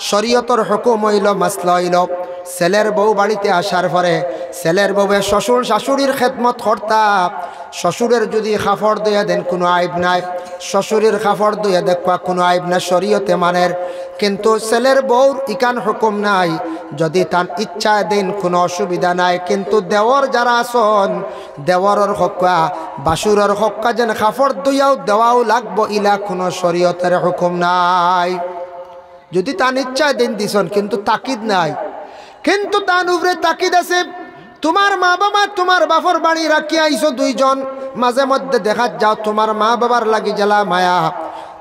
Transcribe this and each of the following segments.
শরীয়তর হুকুম হইল মাসলা হইল ছেলের বউ বাড়িতে আসার পরে ছেলের বউয়ে শ্বশুর শাশুড়ির খেদমত করতা। শ্বশুরের যদি খাফড় দইয়া দেন কোনো আইব নাই, শ্বশুরের খাফড় দইয়া দেখবা কোনো আইব না, শরীয়তে মানের। কিন্তু ছেলের বউর ইকান হুকুম নাই, যদি তার ইচ্ছা দেন কোনো অসুবিধা নাই। কিন্তু দেওয়ার যারা আসন দেওয়ারের হক্কা বাসুরের হক্কা যেন খাফড় দইয়াও দেওয়াও লাগবো, ইলা কোনো শরীয়তের হুকুম নাই। যদি তার ইচ্ছা দেন দিছন কিন্তু তাকিদ নাই। কিন্তু তার উপরে তাকিদ আছে, তোমার মা বাবা তোমার বাপর বাড়ি রাখি আইছো দুইজন, মাঝে মধ্যে দেখা যাও তোমার মা বাবার লাগি জ্বালা মায়া,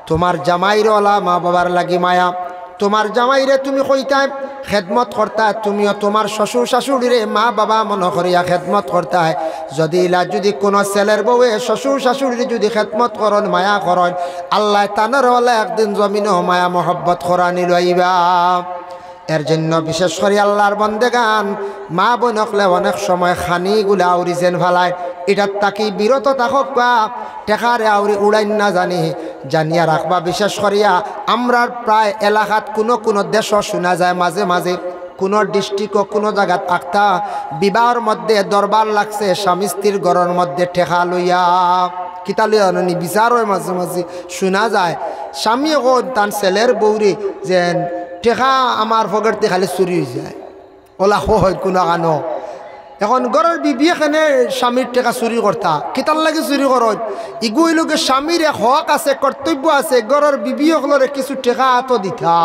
তোমার জামাইর ওলা মা বাবার লাগি মায়া। তোমার জামাইরে তুমি কইতাই খেদমত করতা, তুমিও তোমার শ্বশুর শাশুড়িরে মা বাবা মনে করিয়া খেদমত করতাই। যদি ইলা যদি কোনো ছেলের বউয়ে শ্বশুর শাশুড়ির যদি খেদমত করন মায়া করন, আল্লাহ তানার ওলা একদিন জমিনও মায়া মহব্বত করানি লইবা। এর জন্য বিশেষ করে আল্লাহর বন্দেগান মা বোন হকলে অনেক সময় খানিগুলা আউরি যেন ভালায়, এটার তাকি বিরত থাকক বা টেকারে আউরি উড়াইন না জানিয়া রাখবা। বিশেষ করিয়া আমরা প্রায় এলাকাত কোনো দেশও শোনা যায় মাঝে মাঝে কোনো ডিস্ট্রিক্টও কোনো জায়গাত আখতা বিবাহর মধ্যে দরবার লাগছে, স্বামী স্ত্রীর ঘরের মধ্যে ঠেকা লইয়া কিতা লইয়া নি বিচার হয় মাঝে মাঝে শোনা যায়। স্বামী এখন তার ছেলের বৌরি যে টেকা আমার ফগরতে খালি চুরি হয়ে যায়, ওলা হয় কোনো কানো। এখন ঘরের বিবি এখানে স্বামীর টেকা চুরি করতা, কিতার লাগে চুরি করত ইগুইলোকে স্বামীর এক হক আছে, কর্তব্য আছে, ঘরের বিবি সকলরে কিছু টেকা আত দিতা।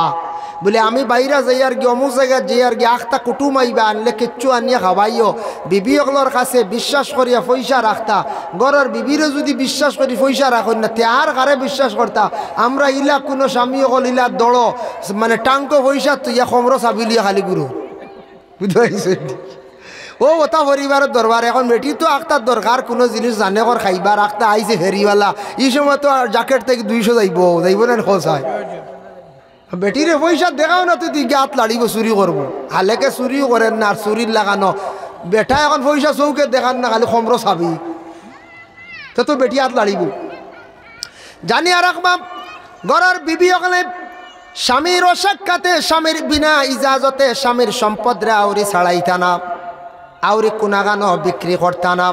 বলে আমি বাইরা যাই আর কি অমুক জায়গায় যাই আর কি আখতা কুটুম আইবা আনলে কিচ্ছু আনিয়া খাবাইও, বিবি সকলের কাছে বিশ্বাস করিয়া পয়সা রাখতা। ঘরের বিবিরে যদি বিশ্বাস করি পয়সা রাখুন না তে আর কারে বিশ্বাস করতা। আমরা ইলা কোনো স্বামী সকল ইলা দড় মানে টাঙ্ক পয়সা তুই কমর চাবিলিয়া খালি গুরু বুঝতে। ও ওটা পরিবারের দরবার এখন বেটি তো আখতার দরকার কোনো জিনিস জানে কর খাইবার, আখতা আইছে ফেরিওয়ালা এই সময় তো জ্যাকেট থেকে 200 যাইব না খোঁজ হয়। বেটিরে পয়সা দেখাও না তুই হাত লাড়িব চুরি করবো, হালেকে চুরিও করেন না আর চুরির লাগানো বেটা এখন পয়সা চৌকে দেখান না খালি খমর চাবি তো বেটি হাত লাড়িব। জানিয়া রাখবা ঘরের বিবি ওখানে স্বামীর অসাক্ষাতে স্বামীর বিনা ইজাজতে স্বামীর সম্পদরে আউরি ছাড়াইতা না, আউরি কোনাগানো বিক্রি করতা না।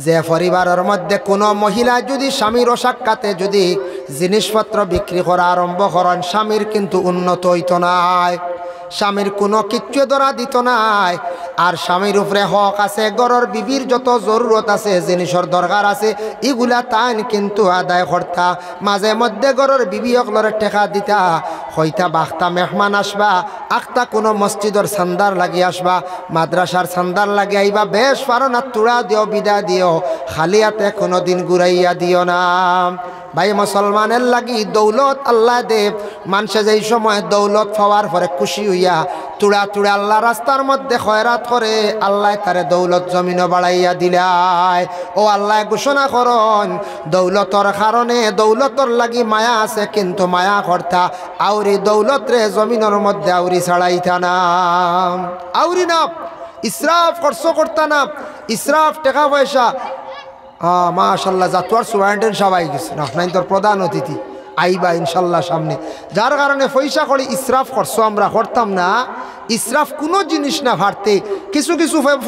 যে পরিবারের মধ্যে কোনো মহিলা যদি স্বামীর অসাক্ষাতে যদি জিনিসপত্র বিক্রি করা আরম্ভ করেন, স্বামীর কিন্তু উন্নত হইত নাই, স্বামীর কোনো কিচ্ছু ধরা দিত নাই। আর স্বামীর উপরে হক আছে, ঘরের বিবির যত জরুরত আছে জিনিসের দরকার আছে এগুলা তাইন কিন্তু আদায় করতা। মাঝে মধ্যে ঘরের বিবি সকলের টেকা দিতা, হইতা বাখতা মেহমান আসবা, আখতা কোনো মসজিদের সান্দার লাগি আসবা, মাদ্রাসার সান্দার লাগি আইবা, বেশ পারো না তুড়া দিও বিদা দিও, খালি হাতে কোনো দিন ঘুরাইয়া দিও না। ভাই মুসলমানের লাগি দৌলত আল্লাহ দেব, মানুষে যেই সময় দৌলত পাওয়ার পরে খুশি হইয়া তুড়া আল্লাহ রাস্তার মধ্যে খয়রাত করে, আল্লাহ তারে দৌলত জমিন বাড়াইয়া দিলায়। ও আল্লাহ ঘোষণা করন দৌলতর কারণে দৌলতর লাগি মায়া আছে, কিন্তু মায়া করতা আউরি দৌলত রে জমিনের মধ্যে আউরি ছাড়াইতা না, আউরি না ইসরাফ খরচ করতা না, ইসরাফ টাকা পয়সা। মাশাল্লাহ জাতুয়ার সুবাইন্টেন সবাই গেছে আপনার তোর প্রধান অতিথি আইবা ইনশাল্লাহ সামনে, যার কারণে পয়সা করে ইসরাফ খরচ আমরা করতাম না। ইসরাফ কোনো জিনিস না ভারতে, কিছু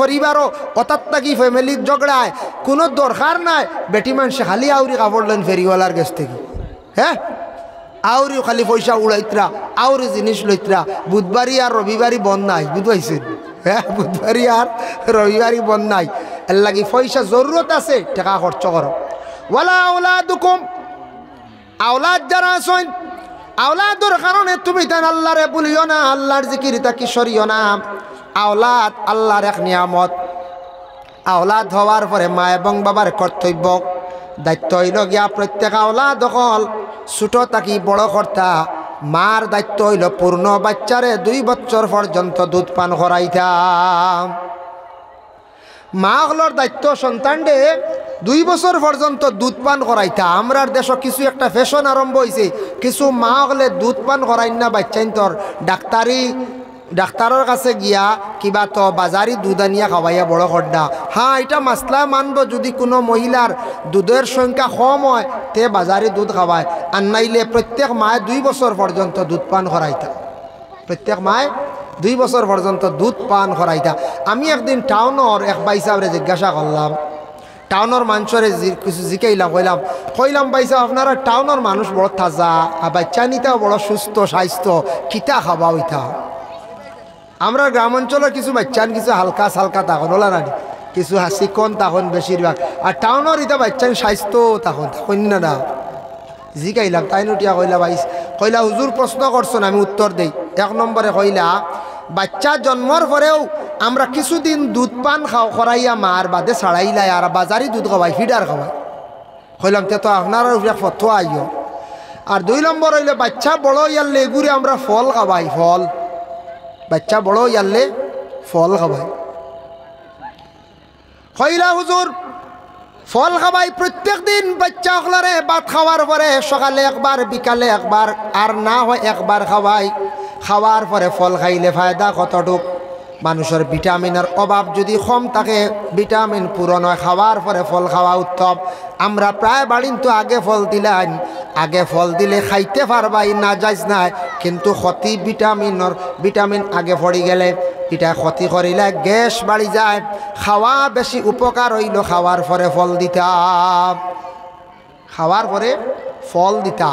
পরিবারও অর্থাৎ নাকি ফ্যামিলির ঝগড়ায় কোনো দরকার নাই, বেটি মানুষে খালি আউরি কাপড় লেন ফেরিওয়ালার কাছ থেকে, হ্যাঁ আউরি খালি পয়সা উড়াইতরা, আউরি জিনিস লইতরা। বুধবারই আর রবিবারই বন্ধ নাই, বুঝবাইছেন, হ্যাঁ বুধবারই আর রবিবারই বন্ধ নাই। এর লাগি পয়সা জরুরত আছে, টাকা খরচ করো। ওয়ালা আওলাদুকুম, আওলাদ যারা আছেন আওলাদর কারণে তুমি তান আল্লাহরে বলিও না, আল্লাহর জিকির তাকি সরিও না। আওলাদ আল্লাহর এক নিয়ামত, আওলাদ হওয়ার পরে মা এবং বাবার কর্তব্য দায়িত্ব হইল গিয়া প্রত্যেক আওলাদ হল ছোট থাকি বড় কর্তা। মার দায়িত্ব হইল পূর্ণ বাচ্চারে 2 বছর পর্যন্ত দুধ পান করাইতাম। মা হলোর দায়িত্ব সন্তানরে 2 বছর পর্যন্ত দুধ পান করাইতা। আমরার দেশ কিছু একটা ফ্যাশন আরম্ভ হয়েছে, কিছু মা হলে দুধ পান করাই না বাচ্চাইন তোর ডাক্তারের কাছে গিয়া কিবা তো বাজারি দুধ আনিয়া খাওয়াইয়া বড় করডা। হ্যাঁ এটা মাসলা মানব, যদি কোনো মহিলার দুধের সংখ্যা কম হয় তে বাজারি দুধ খাওয়ায়, আর নাইলে প্রত্যেক মায়ে 2 বছর পর্যন্ত দুধ পান করাইতা। প্রত্যেক মায় 2 বছর পর্যন্ত দুধ পান করাইতা। আমি একদিন টাউনের এক ভাই সাহেবরে জিজ্ঞাসা করলাম, টাউনের মানুষরে কিছু জিকাইলাম, কইলাম ভাই সাহেব আপনারা টাউনের মানুষ বড় তাজা, আর বাচ্চা নিতেও বড় সুস্থ স্বাস্থ্য, কিতা খাবা ওইটা? আমরা গ্রাম অঞ্চলের কিছু বাচ্চান কিছু হালকা সালকা তখন ওলা না, কিছু চিকন তখন বেশিরভাগ, আর টাউনের ইটা বাচ্চান স্বাস্থ্য তখন না জিকাইলাম। তাই নুটিয়া কইলা হুজুর প্রশ্ন করছেন, আমি উত্তর দেই। 1 নম্বরে কইলা বাচ্চা জন্মর পরেও আমরা কিছুদিন দুধ পান করাইয়া মার বাদে ছাড়াইলাই আর বাজারি দুধ খাওয়াই, ফিডার খাওয়াই। কইলাম তে তো আপনার ফতো আইও। আর 2 নম্বর হইলে বাচ্চা বড় ইয়ারলে এগুড়ে আমরা ফল খাওয়াই, ফল বাচ্চা বড় ইয়ারলে ফল খাওয়াই। কইলা হুজুর ফল খাওয়াই প্রত্যেক দিন বাচ্চা হলারে ভাত খাওয়ার পরে সকালে একবার বিকালে একবার আর না হয় একবার খাওয়াই। খাওয়ার পরে ফল খাইলে ফায়দা কতটুক? মানুষের ভিটামিনের অভাব যদি কম থাকে, ভিটামিন পূরণ হয় খাওয়ার পরে ফল খাওয়া উত্তম। আমরা প্রায় বাড়িন তো আগে ফল দিলেন, আগে ফল দিলে খাইতে পারবাই না যাইজ নাই, কিন্তু ক্ষতি ভিটামিন আগে পড়ি গেলে এটা ক্ষতি করিলে গ্যাস বাড়ি যায়। খাওয়া বেশি উপকার হইল খাওয়ার পরে ফল দিতা, খাওয়ার পরে ফল দিতা,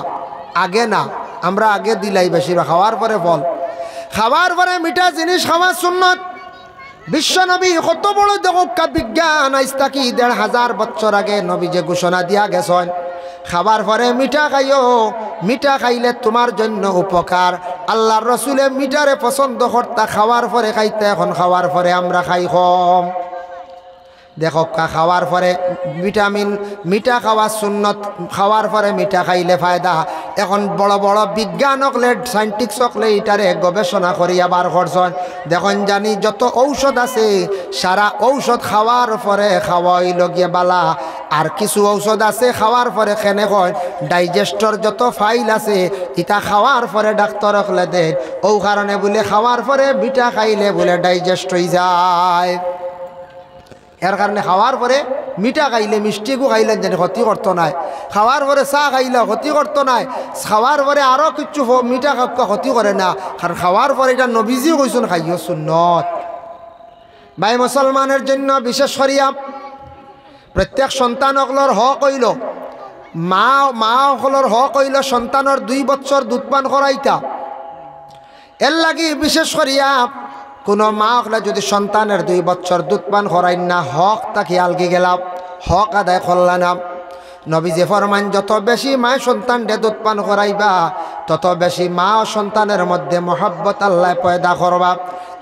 আগে না। আমরা আগে দিলাই বেশি, খাওয়ার পরে ফল। খাওয়ার পরে মিঠা জিনিস খাওয়া সুন্নত। বিশ্বনবী কত বড় দেখা বিজ্ঞান, আজ থাকি 1500 বছর আগে নবী যে ঘোষণা দিয়া গেছেন, খাবার পরে মিঠা খাইও, মিঠা খাইলে তোমার জন্য উপকার। আল্লাহর রসুলে মিঠারে পছন্দ করতা, খাওয়ার পরে খাইতে। এখন খাওয়ার পরে আমরা খাই কম। দেখো খাওয়ার পরে ভিটামিন, মিঠা খাওয়া সুন্নত, খাওয়ার পরে মিঠা খাইলে ফায়দা। এখন বড় বড় বিজ্ঞান হকলে সাইন্টিস্ট হকলে এটারে গবেষণা করিয়া বার করছেন। দেখুন জানি যত ঔষধ আছে সারা ঔষধ খাওয়ার পরে খাওয়াই লগিয়ে বালা। আর কিছু ঔষধ আছে খাওয়ার পরে খেনে হয় ডাইজেস্টর যত ফাইল আছে এটা খাওয়ার পরে ডাক্তার হকলে দেন। ও কারণে বলে খাওয়ার পরে মিঠা খাইলে বলে ডাইজেস্ট হয়ে যায়। এর কারণে খাওয়ার পরে মিঠা খাইলে, মিষ্টিকও খাইলেন জানি ক্ষতি করতো নাই। খাওয়ার পরে চাহ খাইলে ক্ষতি করতো নাই। খাওয়ার পরে আরও কিছু মিঠা ক্ষতি করে না, কারণ খাওয়ার পরে এটা নবীজিও কইছেন খাইও সুন্নত। ভাই মুসলমানের জন্য বিশেষ করিয়া প্রত্যেক সন্তানসকলের হক হইল, মা সকলের হক হইল সন্তানের 2 বছর দুধ পান করাইতা। এর লাগি বিশেষ করিয়া কোনো মা হলে যদি সন্তানের 2 বছর দুধ পান করাই না, হক তাকে আলগি গেলাম, হক আদায় করলা না। নবীজি ফরমান যত বেশি মা সন্তানকে দুধ পান করাইবা তত বেশি মা ও সন্তানের মধ্যে মহব্বত আল্লাহ পয়দা করবা।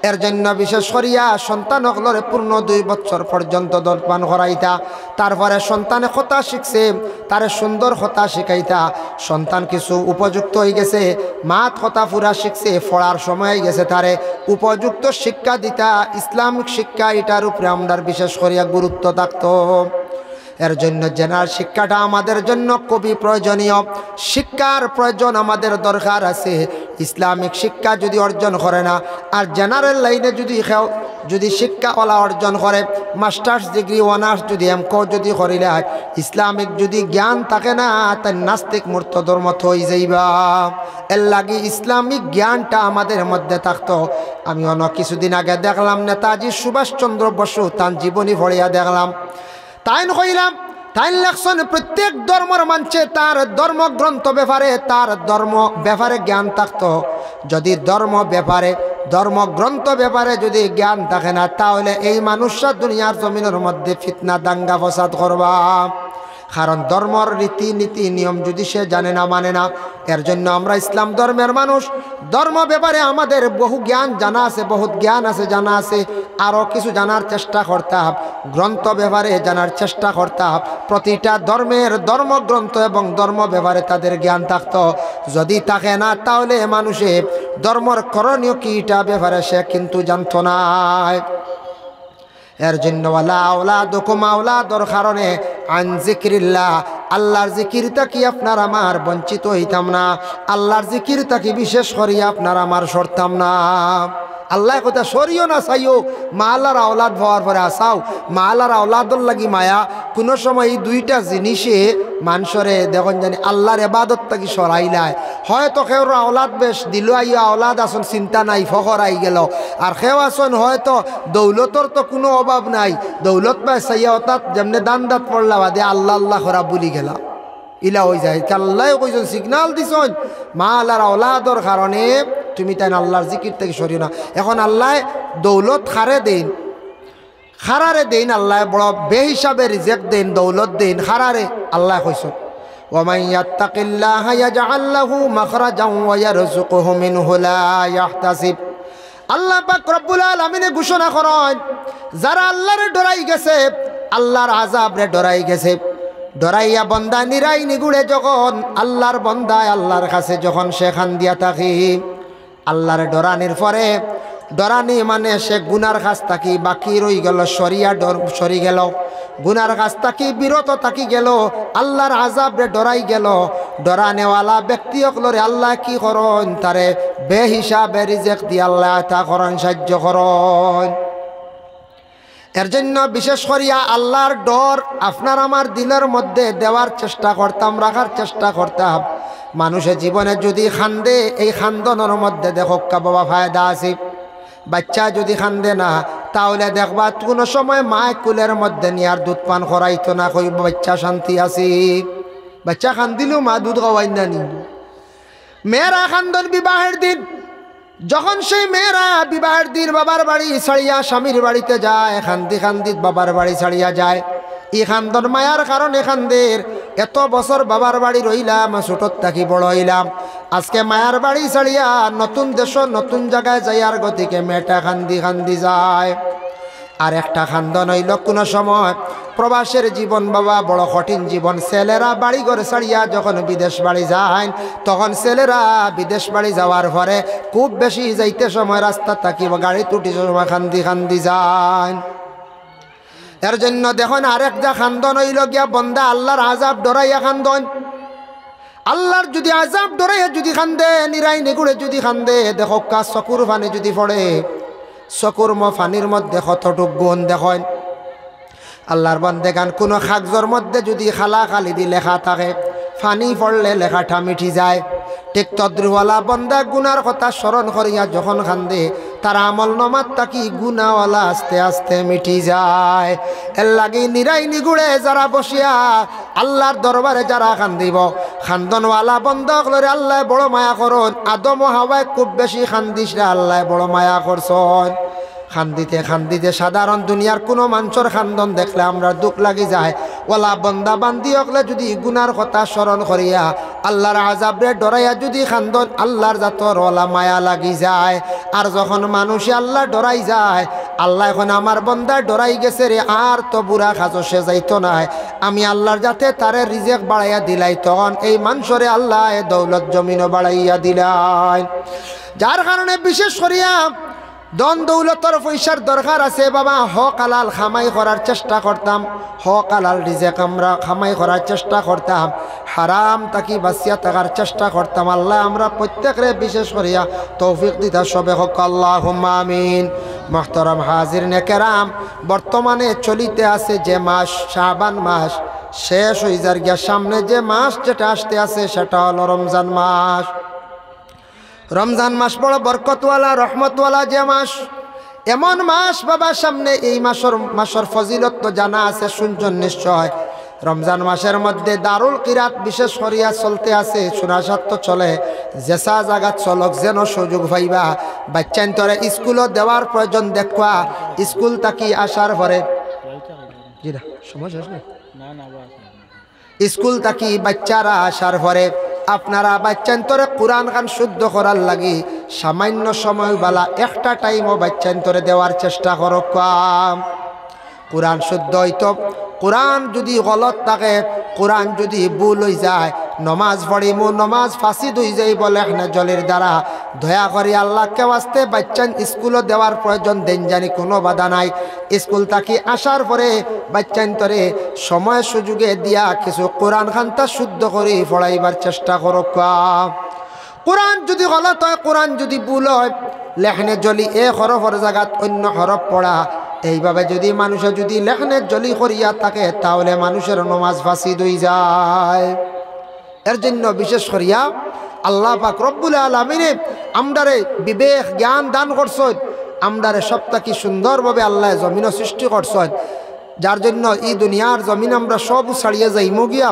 এর জন্য বিশেষ করিয়া সন্তান হকলরে পূর্ণ 2 বছর পর্যন্ত দুধ পান করাইতা। তারপরে সন্তানে কথা শিখছে, তারে সুন্দর কথা শিখাইতা। সন্তান কিছু উপযুক্ত হয়ে গেছে, মাত কথা পুরা শিখছে, পড়ার সময় হয়ে গেছে, তারে উপযুক্ত শিক্ষা দিতা। ইসলামিক শিক্ষা এটার উপরে আমরা বিশেষ করিয়া গুরুত্ব থাকতো। এর জন্য জেনারেল শিক্ষাটা আমাদের জন্য খুবই প্রয়োজনীয়। শিক্ষার প্রয়োজন আমাদের দরকার আছে। ইসলামিক শিক্ষা যদি অর্জন করে না, আর জেনারেল লাইনে যদি শিক্ষাওয়ালা অর্জন করে, মাস্টার্স ডিগ্রি অনার্স যদি এমকো যদি করিলে, ইসলামিক যদি জ্ঞান থাকে না, তাই নাস্তিক মুর্তদর মতো হয়ে যাইবা। এর লাগি ইসলামিক জ্ঞানটা আমাদের মধ্যে থাকতো। আমি অনেক কিছুদিন আগে দেখলাম নেতাজি সুভাষচন্দ্র বসু তার জীবনী পড়িয়া দেখলাম। তাই কইলাম তাই লেখছেন প্রত্যেক ধর্মের মানছে তার ধর্মগ্রন্থ ব্যাপারে, তার ধর্ম ব্যাপারে জ্ঞান থাকতো। যদি ধর্মগ্রন্থ ব্যাপারে যদি জ্ঞান থাকে না, তাহলে এই মানুষরা দুনিয়ার জমিনের মধ্যে ফিতনা দাঙ্গা ফসাদ করবা। কারণ ধর্মর রীতিনীতি নিয়ম যদি সে জানে না, মানে না। এর জন্য আমরা ইসলাম ধর্মের মানুষ, ধর্ম ব্যাপারে আমাদের বহু জ্ঞান জানা আছে, বহুত জ্ঞান আছে জানা আছে, আরও কিছু জানার চেষ্টা করতাম। গ্রন্থ ব্যাপারে জানার চেষ্টা করতাম। প্রতিটা ধর্মের ধর্মগ্রন্থ এবং ধর্ম ব্যাপারে তাদের জ্ঞান থাকতো। যদি থাকে না, তাহলে মানুষে ধর্মর করণীয় কীটা ব্যাপারে সে কিন্তু জানত না। এর জন্য আওলাদুর কারণে আন যিকরিল্লাহ, আল্লাহর জিকির থাকি আপনার আমার বঞ্চিত হইতাম না। আল্লাহর জিকির থাকি বিশেষ করিয়া আপনার আমার সরতাম না। আল্লাহ কথা সরিও না চাইও, মা আল্লাহর আওলাদ হওয়ার পরে আসাও, মা আল্লাহর আওলাদর লাগি মায়া, কোনো সময় এই দুইটা জিনিসে মানুষরে দেখুন জানি আল্লাহর ইবাদত থেকে সরাইলায়। হয়তো কেউ আওলাদ বেশ দিল আইয়া আওলাদ আসন চিন্তা নাই ফখর আই গেল, আর কেউ আসন হয়তো দৌলতর তো কোনো অভাব নাই, দৌলত পাই সাইয়া অর্থাৎ যেমনি দান দাঁত পড়লা বাদে আল্লাহ আল্লাহ করা বলি গেলা ইলা হয়ে যায়। আল্লাহ কইছেন সিগনাল দিছন মাল আর আওলাদর কারণে তুমি তাই আল্লাহর জিকির থেকে সরিও না। এখন আল্লাহ দৌলত খারে দেন, খারারে দেন আল্লাহ বড় বেহিসাবে রিজেক্ট দেন, দৌলত দেন খারারে। আল্লাহ কইছেন ওয়ামান ইয়াত্তাকিল্লাহা ইয়াজআল লাহু মাখরাজান ওয়া ইয়ারযুকুহু মিনহু লা ইয়াহতাসিব। আল্লাহ পাক রব্বুল আলামিন ঘোষণা করেন যারা আল্লাহরে ডরাই গেছে, আল্লাহর আযাবরে ডরাই গেছে, ডরাইয়া বন্দা নিরাই নিগুড়ে যখন আল্লাহর বন্দায় আল্লাহর কাছে যখন সে খান দিয়া থাকি, আল্লাহর ডরানির পরে ডরানি মানে সে গুনার কাছ থাকি বাকি রই গেল, সরি গেল, গুনার কাছ থাকি বিরত থাকি গেল, আল্লাহর আযাবরে ডরাই গেল। ডরানেওয়ালা ব্যক্তি সকলরে আল্লাহ কি করেন তারে বেহিসাবে রিজেক্ট দিয়ে আল্লাহ তা করেন, সাহায্য করেন। এর জন্য বিশেষ করিয়া আল্লাহর ডর আপনার আমার দিলের মধ্যে দেওয়ার চেষ্টা করতাম, রাখার চেষ্টা করতাম। মানুষের জীবনে যদি খান্দে এই খান্দনের মধ্যে দেখো বাবা ফায়দা আছে। বাচ্চা যদি খান্দে না তাহলে দেখবা কোনো সময় মায় কুলের মধ্যে নিয়ে আর দুধ পান করাইতো না, কই বাচ্চা শান্তি আছে। বাচ্চা খান্দিলেও মা দুধ খাওয়াই না নি। মেয়েরা খান্দন বিবাহের দিন, যখন সেই মেয়েরা বিবাহের দিন বাবার বাড়ি ছাড়িয়া স্বামীর বাড়িতে যায়, খান্দি খান্দি বাবার বাড়ি ছাড়িয়া যায়। এই খান্দন মায়ার কারণে খান্দের এত বছর বাবার বাড়ি রইলাম, ছোটর থাকি বড় হইলাম, আজকে মায়ার বাড়ি ছাড়িয়া নতুন দেশ নতুন জায়গায় যাইয়ার গতিকে মেয়েটা খান্দি খান্দি যায়। আর একটা খান্দন হইল কোনো সময় প্রবাসের জীবন বাবা বড় কঠিন জীবন। ছেলেরা বাড়ি ঘরে ছাড়িয়া যখন বিদেশ বাড়ি যায়, তখন ছেলেরা বিদেশ বাড়ি যাওয়ার পরে খুব বেশি যাইতে সময় রাস্তা থাকিব গাড়ি টুটি সময় খান্দি খান্দি যায়। এর জন্য দেখুন আরেকটা খান্দন হইল গিয়া বন্দা আল্লাহর আযাব ডরাইয়া খান্দন। আল্লাহর যদি আযাব ডরাইয়া যদি খান্দে, নিরাই নিগুড়ে যদি খান্দে, দেখো কা চকুর পানি যদি পড়ে, চকুর ফানির মধ্যে কতটুক গুণ দেখেন। আল্লাহর বান্দে গান কোনো কাগজের মধ্যে যদি খালা খালি দি লেখা থাকে, ফানি পড়লে লেখাটা মিটি যায়। ঠিক তদ্রুওয়ালা বন্দা গুনার কথা স্মরণ করিয়া যখন খান্দে, তার আমল নমাত তাকি গুনাওয়ালা আস্তে আস্তে মিটি যায়। এর লাগি নিরাই নিগুড়ে যারা বসিয়া আল্লাহর দরবারে যারা খান্দিব, খান্দনওয়ালা বন্দকলরে আল্লাহ বড় মায়া করন। আদম হাওয়ায় খুব বেশি খান্দিস রে, আল্লাহ বড় মায়া করছন। খান্দিতে খান্দিতে সাধারণ দুনিয়ার কোনো মানুষের খান্দন দেখলে আমরা দুঃখ লাগি যায়। ওলা বন্দা বান্দি হকলে যদি গুনার কথা স্মরণ করিয়া আল্লাহর আযাবরে ডরাইয়া যদি খান্দন, আল্লাহর জাতর ওলা মায়া লাগি যায়। আর যখন মানুষে আল্লাহ ডরাই যায়, আল্লাহ এখন আমার বন্দা ডরাই গেছে রে, আর তো বুড়া খাজো সে যাইতো না, আমি আল্লাহর যাতে তারে রিজেক বাড়াইয়া দিলাই, তখন এই মানুষরে আল্লাহ দৌলত জমিনও বাড়াইয়া দিলাই। যার কারণে বিশেষ করিয়া দন দৌলতর পয়সার দরকার আছে বাবা, হক হালাল খামাই করার চেষ্টা করতাম, হক হালাল রিজেক আমরা খামাই করার চেষ্টা করতাম, হারাম তাকি বাঁচিয়া থাকার চেষ্টা করতাম। আল্লাহ আমরা প্রত্যেকরে বিশেষ করিয়া তৌফিক দিতা সবে হক আল্লাহুম্মা আমিন। মুহতারাম হাজিরিনে কেরাম, বর্তমানে চলিতে আছে যে মাস শাবান মাস, শেষ হয়ে যার গিয়া সামনে যে মাস যেটা আসতে আছে সেটা হলো রমজান মাস। রমজান মাস বড় বরকতওয়ালা রহমতওয়ালা যে মাস, এমন মাস বাবা সামনে। এই মাসের ফজিলত তো জানা আছে, শুনছেন নিশ্চয়। রমজান মাসের মধ্যে দারুল কিরাত বিশেষ করিয়া চলতে আছে, শোনাসার তো চলে, জেসা জাগাত চলক যেন সুযোগ পাইবা। বাচ্চান্তরে স্কুলও দেওয়ার প্রয়োজন দেখবা, স্কুল তাকি আসার পরে স্কুল তাকি বাচ্চারা আসার পরে আপনারা বাচ্চান্তরে কোরআন খান শুদ্ধ করার লাগি সামান্য সময় বেলা একটা টাইমও বাচ্চান্তরে দেওয়ার চেষ্টা করো। কোরআন শুদ্ধ হইতো, কোরআন যদি গলত থাকে, কোরআন যদি ভুল হয়ে যায়, নমাজ পড়িমু নমাজ ফাঁসিদ হয়ে যাই বলে এখানে জলের দ্বারা। দয়া করে আল্লাহকে ওয়াস্তে বাচ্চান স্কুলও দেওয়ার প্রয়োজন দেন, জানি কোনো বাধা নাই। স্কুল থাকি আসার পরে বাচ্চান্তরে সময় সুযোগে দিয়া কিছু কোরআন খানটা শুদ্ধ করে পড়াইবার চেষ্টা করো। কোরআন যদি গলত হয়, কোরআন যদি ভুল হয়, লেখনে জলি এ হরফের জায়গাত অন্য হরফ পড়া, এইভাবে যদি মানুষের যদি লেখনের জলি করিয়া থাকে তাহলে মানুষের নমাজ ফাঁসিদ হয়ে যায়। এর জন্য বিশেষ করিয়া আল্লাহ পাক রব্বুল আলামিনে আমরারে বিবেক জ্ঞান দান করছেন, আমরারে সবটাকে সুন্দরভাবে আল্লাহ জমিন সৃষ্টি করছেন, যার জন্য এই দুনিয়ার জমিন আমরা সব ছাড়িয়ে যাইমু গিয়া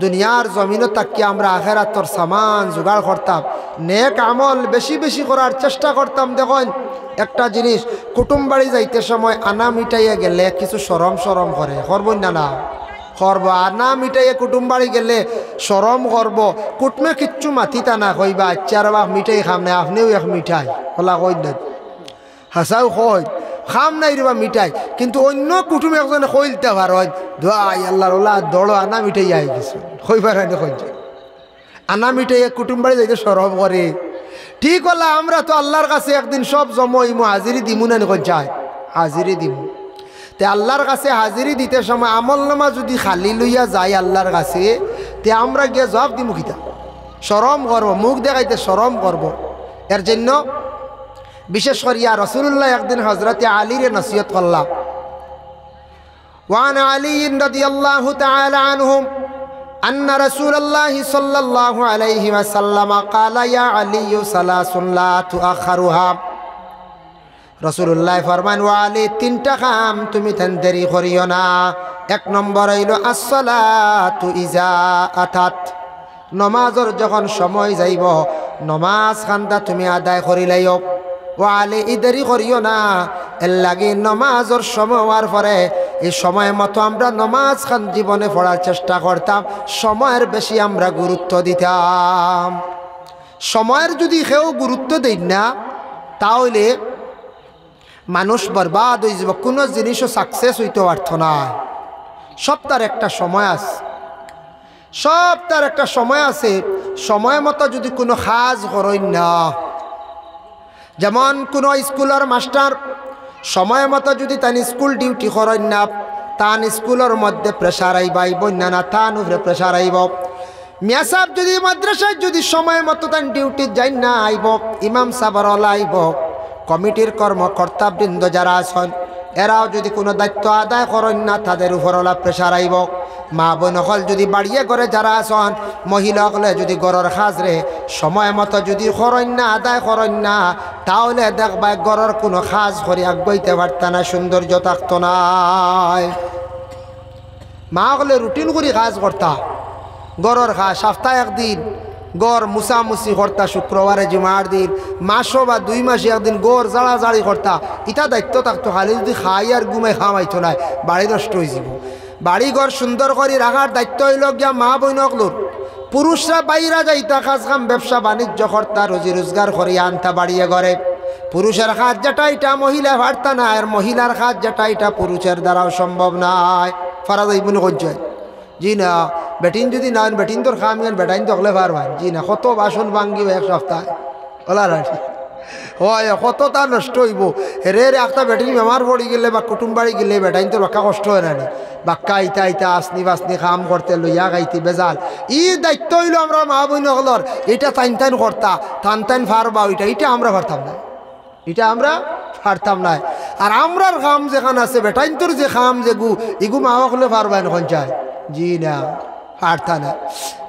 দুনিয়ার জমিনও তাকিয়ে আমরা আখেরাতর সামান জোগাড় করতাম, নেক আমল বেশি বেশি করার চেষ্টা করতাম। দেখুন একটা জিনিস, কুটুম বাড়ি যাইতে সময় আনা মিটাইয়া গেলে কিছু সরম সরম করে, করবেন না? না করব। আনা মিটাইয়া কুটুম বাড়ি গেলে সরম করব, কুটমে কিচ্ছু মাতিতা না কইবা আচ্ছা বা মিঠাই খাম না, আপনিও এক মিঠাই হলা কই না, হাসাও কই খাম নাই রে বা মিঠাই, কিন্তু অন্য কুটুম একজনে কইলতে পারেন দোয়াই আল্লাহর ওলা দড়ো আনা মিঠাই আই গেছে কইবার কইছে আনা মিঠাইয়া কুটুম বাড়ি যাইতে সরম করে। ঠিক হলা, আমরা তো আল্লাহর কাছে একদিন সব জমইমু, হাজিরি দিমু না কই যায় হাজিরি দিমু। তে আল্লাহর কাছে হাজিরি দিতে সময় আমল নামা যদি খালি লইয়া যায় আল্লাহর কাছে, তে আমরা গিয়ে জবাব দিমু কিতা? শরম করব, মুখ দেখাইতে শরম করব। এর জন্য বিশেষ করিয়া রাসূলুল্লাহ একদিন হযরতে আলীর নসিহত করলাম। ওয়ান আলী রাদিয়াল্লাহু তাআলা আনহুম أن رسول الله صلى الله عليه وسلم قال يا علي ثلاث لا تؤخرها। রসুল্লাহ ফরমান ও আলী তিনটা কাম তুমি তেন দেরি করিও না। এক নম্বর হইল আসসালাতু ইজা আতাত, নমাজর যখন সময় যাইব নমাজ খানটা তুমি আদায় করিলাইও। ও আলী ই দেরি করিও না, এর লাগি নমাজর সময় হওয়ার পরে এই সময় মতো আমরা নমাজ খান জীবনে পড়ার চেষ্টা করতাম, সময়ের বেশি আমরা গুরুত্ব দিতাম। সময়ের যদি কেউ গুরুত্ব দেই না তাহলে মানুষ বরবাদ হয়ে যাব, কোনো জিনিসও সাকসেস হইতে পারত না। সব তার একটা সময় আছে, সব তার একটা সময় আছে। সময় মতো যদি কোনো কাজ করেন না, যেমন কোনো স্কুলের মাস্টার সময় মতো যদি তান স্কুল ডিউটি করেন না, তান স্কুলের মধ্যে প্রেশার আইব না, তান উপরে প্রেশার আইব। মিয়া সাহেব যদি মাদ্রাসায় যদি সময় মতো তান ডিউটি যাই না আইব, ইমাম সাহেবরওয়ালা আইব, কমিটির কর্মকর্তাবৃন্দ যারা আছেন এরাও যদি কোনো দায়িত্ব আদায় করেন না তাদের উপরওয়ালা প্রেশার আইব। মা বোন হল যদি বাড়িয়ে করে যারা আছেন, মহিলা হলে যদি গড়ের কাজরে সময় মতো যদি করেন না আদায় করেন না, তাহলে দেখবা গড়ের কোনো কাজ করে আগাইতে পারত না, সৌন্দর্য থাকতো না। মা হলে রুটিন করে কাজ করতা, গড়ের কাজ সপ্তাহে একদিন গড় মুছামুছি করতা, শুক্রবারে জুমার দিন, মাসও বা 2 মাসে একদিন গড় জাড়াজাড়ি করতা, ইটা দায়িত্ব থাকতো। খালি যদি খাই আর ঘুমে খাওয়াইতো নাই বাড়ি নষ্ট হয়ে যাব। বাড়ি ঘর সুন্দর করে রাখার দায়িত্ব হইল গিয়া মা বইনকলোর। পুরুষরা বাইরা যাইতা কাজ কাম ব্যবসা বাণিজ্য করতা, রুজি রোজগার করিয়া আনতা বাড়িয়ে ঘরে। পুরুষের কাজ যেটা এটা মহিলা পারতা না, আর মহিলার কাজ যেটা এটা পুরুষের দ্বারাও সম্ভব নয়। ফারাজ ইবন কজ্জায় জি না, বেটিন যদি না বেটিন তোর খাম বেটাইন তো হলে পারবেন জি না, কত বাসন ভাঙ্গিব এক সপ্তাহে ওলা রাখি হয়, কত তা নষ্ট হইব। রে একটা বেটিন বেমার পড়ি গেলে বা কুটুম বাড়ি গেলে বেটাইন তোর বাক্কা কষ্ট হয় না, বাক্কা ইতা ইতা আসনি বাসনি কাম করতে লইয়া গাইতে বেজাল। ই দায়িত্ব হইল আমরা মা বইন হলর, এটা টাইন টাইন করতা, টান টাইন ফারবা, ওইটা এটা আমরা পারতাম না, এটা আমরা পারতাম না। আর আমরার কাম যেখানে আছে বেটাইন তোর যে কাম যে গু ইগু মা হলে পারবেন এখন চায় জি না, পারতা না।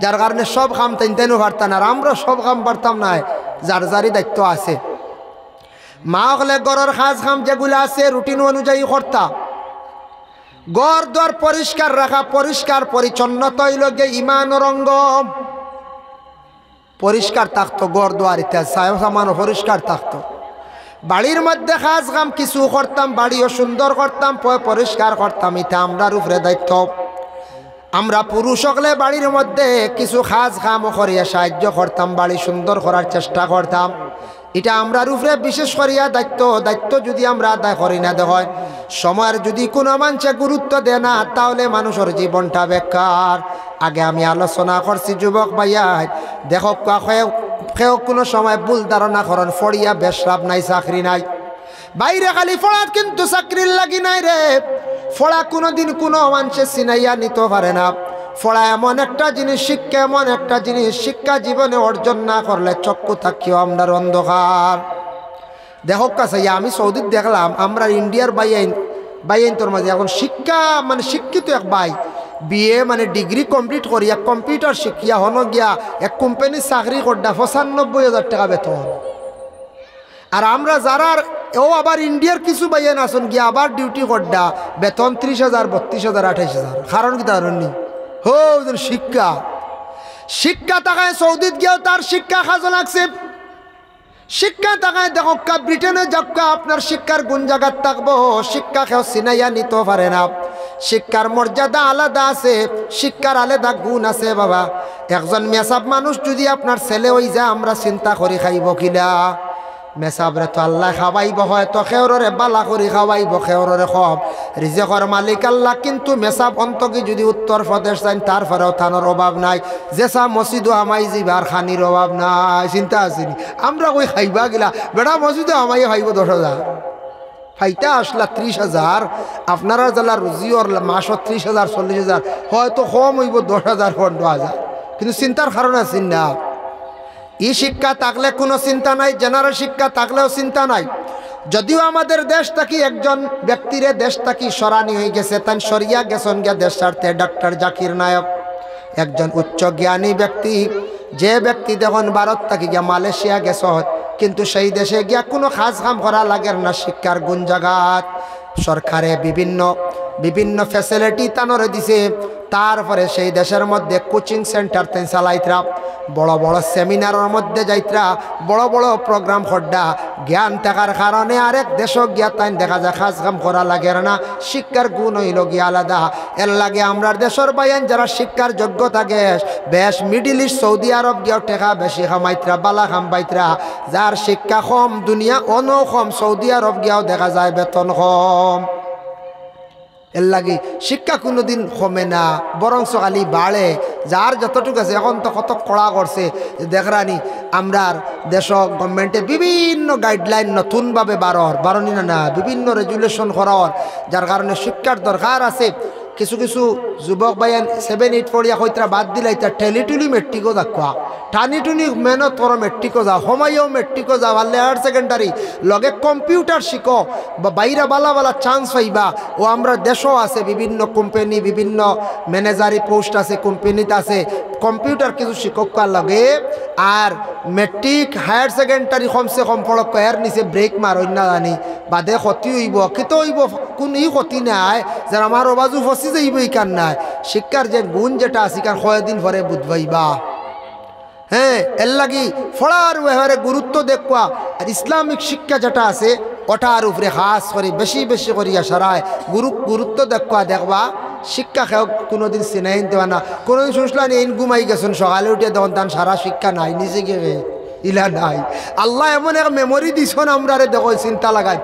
যার কারণে সব কাম টাইন টাইনও পারতাম না, আর আমরা সব কাম পারতাম না, যার যারই দায়িত্ব আছে। মা হলে গড়ের কাজ কাম যেগুলো আছে রুটিন অনুযায়ী করতাম। গড় দ্বার পরিষ্কার রাখা, পরিষ্কার পরিচ্ছন্নতা হইল গে ইমান রঙ্গ, পরিষ্কার থাকতো গড় দ্বার, ইত্যাদি সামানও পরিষ্কার থাকতো। বাড়ির মধ্যে কাজ কাম কিছু করতাম, বাড়িও সুন্দর করতাম, পরিষ্কার করতাম, এটা আমরার উপরে দায়িত্ব। আমরা পুরুষ হলে বাড়ির মধ্যে কিছু কাজ কাম করিয়া সাহায্য করতাম, বাড়ি সুন্দর করার চেষ্টা করতাম, এটা আমরার উপরে বিশেষ করিয়া দায়িত্ব। দায়িত্ব যদি আমরা আদায় করি না, দেখেন সময়ের যদি কোনো মানুষে গুরুত্ব দেয় না তাহলে মানুষের জীবনটা বেকার। আগে আমি আলোচনা করছি যুবক ভাইয়া, দেখো কেউ কোনো সময় ভুল ধারণা করেন ফড়িয়া বেশ লাভ নাই, চাকরি নাই, বাইরে খালি ফড়ার কিন্তু চাকরির লাগি নাই রে। ফড়া কোনোদিন কোনো মানুষে চিনাইয়া নিতে পারে না। ফড়া এমন একটা জিনিস, শিক্ষা এমন একটা জিনিস, শিক্ষা জীবনে অর্জন না করলে চক্ষু থাকিও আমরা অন্ধকার। দেখো কাছে আমি সৌদিত দেখলাম, আমরা ইন্ডিয়ার বাইরে বাইন তোর মাঝে এখন শিক্ষা মানে শিক্ষিত এক ভাই বিএ মানে ডিগ্রি কমপ্লিট করিয়া কম্পিউটার শিখিয়া হন গিয়া এক কোম্পানির চাকরি করডা ৯৫,০০০ টাকা বেতন। আর আমরা যারা ও আবার ইন্ডিয়ার কিছু বাইন আসুন গিয়া আবার ডিউটি করডা বেতন ৩০,০০০, ৩২,০০০, ২৮,০০০। কারণ কি তার হো শিক্ষা শিক্ষা টাকায় সৌদিত গিয়েও তার শিক্ষা খাজো লাগছে। শিক্ষা টাকায় দেখো ব্রিটেনে যাক্কা আপনার শিক্ষার গুণ জায়গাত থাকবো, শিক্ষা কেউ চিনাইয়া নিতে পারে না। শিক্ষার মর্যাদা আলাদা আছে, শিক্ষার আলাদা গুণ আছে বাবা। একজন মেসাব মানুষ যদি আপনার ছেলে হয়ে যায় আমরা চিন্তা করি খাইব কিনা। মেসাবরে তো আল্লাহ খাওয়াইব, হয়তো খেওরে বালা করি খাওয়াইব, খেওরে খব রিজেকর মালিক আল্লাহ। কিন্তু মেসাব অন্তকি যদি উত্তর প্রদেশ যান তারপরেও থানোর অভাব নাই, যেসা মসজিদও আমাই যাইবার খানির অভাব নাই। চিন্তা আসেনি আমরা কই খাইবা গেলা বেড়া মসজিদও আমাই খাইব ১০,০০০ ফাইতা আসলা ৩০,০০০। আপনারা জেলা রুজি ওর মাসও ৩০,০০০, ৪০,০০০, হয়তো কম হইব ১০,০০০, ১৫,০০০। কিন্তু চিন্তার কারণ আছে না। ই শিক্ষা থাকলে কোনো চিন্তা নাই, জেনারেল শিক্ষা থাকলেও চিন্তা নাই। যদিও আমাদের দেশ থাকি একজন ব্যক্তিরে দেশ থাকি সরানি হয়ে গেছে, তাই সরিয়া গেছেন গিয়া দেশ স্বার্থে ডক্টর জাকির নায়ক, একজন উচ্চ জ্ঞানী ব্যক্তি। যে ব্যক্তি দেখুন ভারত থাকি গিয়া মালয়েশিয়া গেছ, কিন্তু সেই দেশে গিয়া কোনো খাস কাম করা লাগে না। শিক্ষার গুণ জাগাত সরকারে বিভিন্ন ফ্যাসিলিটি তানরে দিছে। তারপরে সেই দেশের মধ্যে কোচিং সেন্টার তেন চালাইতরা, বড় বড় সেমিনারের মধ্যে যাইতরা, বড় বড় প্রোগ্রাম খড্ডা। জ্ঞান থাকার কারণে আরেক দেশ গিয়া তাই দেখা যায় খাস কাম করা লাগে না। শিক্ষার গুণ হইল গিয়া আলাদা। এর লাগে আমরা দেশের বাইন যারা শিক্ষার যোগ্য থাকে বেশ মিডিল ইস্ট সৌদি আরব গিয়াও টেকা বেশি খামাইতরা, বালা খাম পাইতরা। যার শিক্ষা কম দুনিয়া অন কম, সৌদি আরব গিয়াও দেখা যায় বেতন কম। এর লাগে শিক্ষা কোনোদিন কমে না, বরং খালি বাড়ে। যার যতটুকু আছে এখন তো কত কড়া করছে দেখরানি আমরার দেশ গভর্নমেন্টে বিভিন্ন গাইডলাইন নতুনভাবে বারণি না বিভিন্ন রেজুলেশন করার, যার কারণে শিক্ষার দরকার আছে। কিছু কিছু যুবক বাইন 7, 8 পড়িয়া কইতরা বাদ দিলে এটা টেলিটুলি মেট্রিকও দেখুয়া, টানি টুনি মেহনত করো মেট্রিকও যাও, সময়ও মেট্রিকও যাও, আল্লে হায়ার সেকেন্ডারি লগে কম্পিউটার শিখো বা বাইরে বালা বালা চান্স পাইবা। ও আমরা দেশও আছে বিভিন্ন কোম্পানি, বিভিন্ন ম্যানেজারি পোস্ট আছে কোম্পানিতে আছে, কম্পিউটার কিছু শিক্ষকার লাগে। আর মেট্রিক হায়ার সেকেন্ডারি কমসে কম পড়ক এর নিচে ব্রেক মার অন্য জানি বাদে ক্ষতি হইব, কিত হইব কোন ই ক্ষতি নাই, যার আমার অবাজু ফসি যাইব ইকান নাই। শিক্ষার যে গুণ যেটা আছে কারণ কয়েকদিন পরে বুঝবাইবা। হ্যাঁ, এর লাগি ফড়ার ব্যবহারে গুরুত্ব দেখবা। আর ইসলামিক শিক্ষা যেটা আছে ওটার উপরে খাস করে বেশি বেশি করিয়া সারায় গুরুত্ব দেখবা। শিক্ষা খেয়ে কোনোদিন চিনাই দেওয়া না। কোনোদিন শুনছিলাম এই ঘুমাই গেছেন সকালে উঠে তখন তার সারা শিক্ষা নাই, নিজে গিয়ে ইলা নাই। আল্লাহ এমন এক মেমোরি দিছেন আমরা দেখো চিন্তা লাগাই।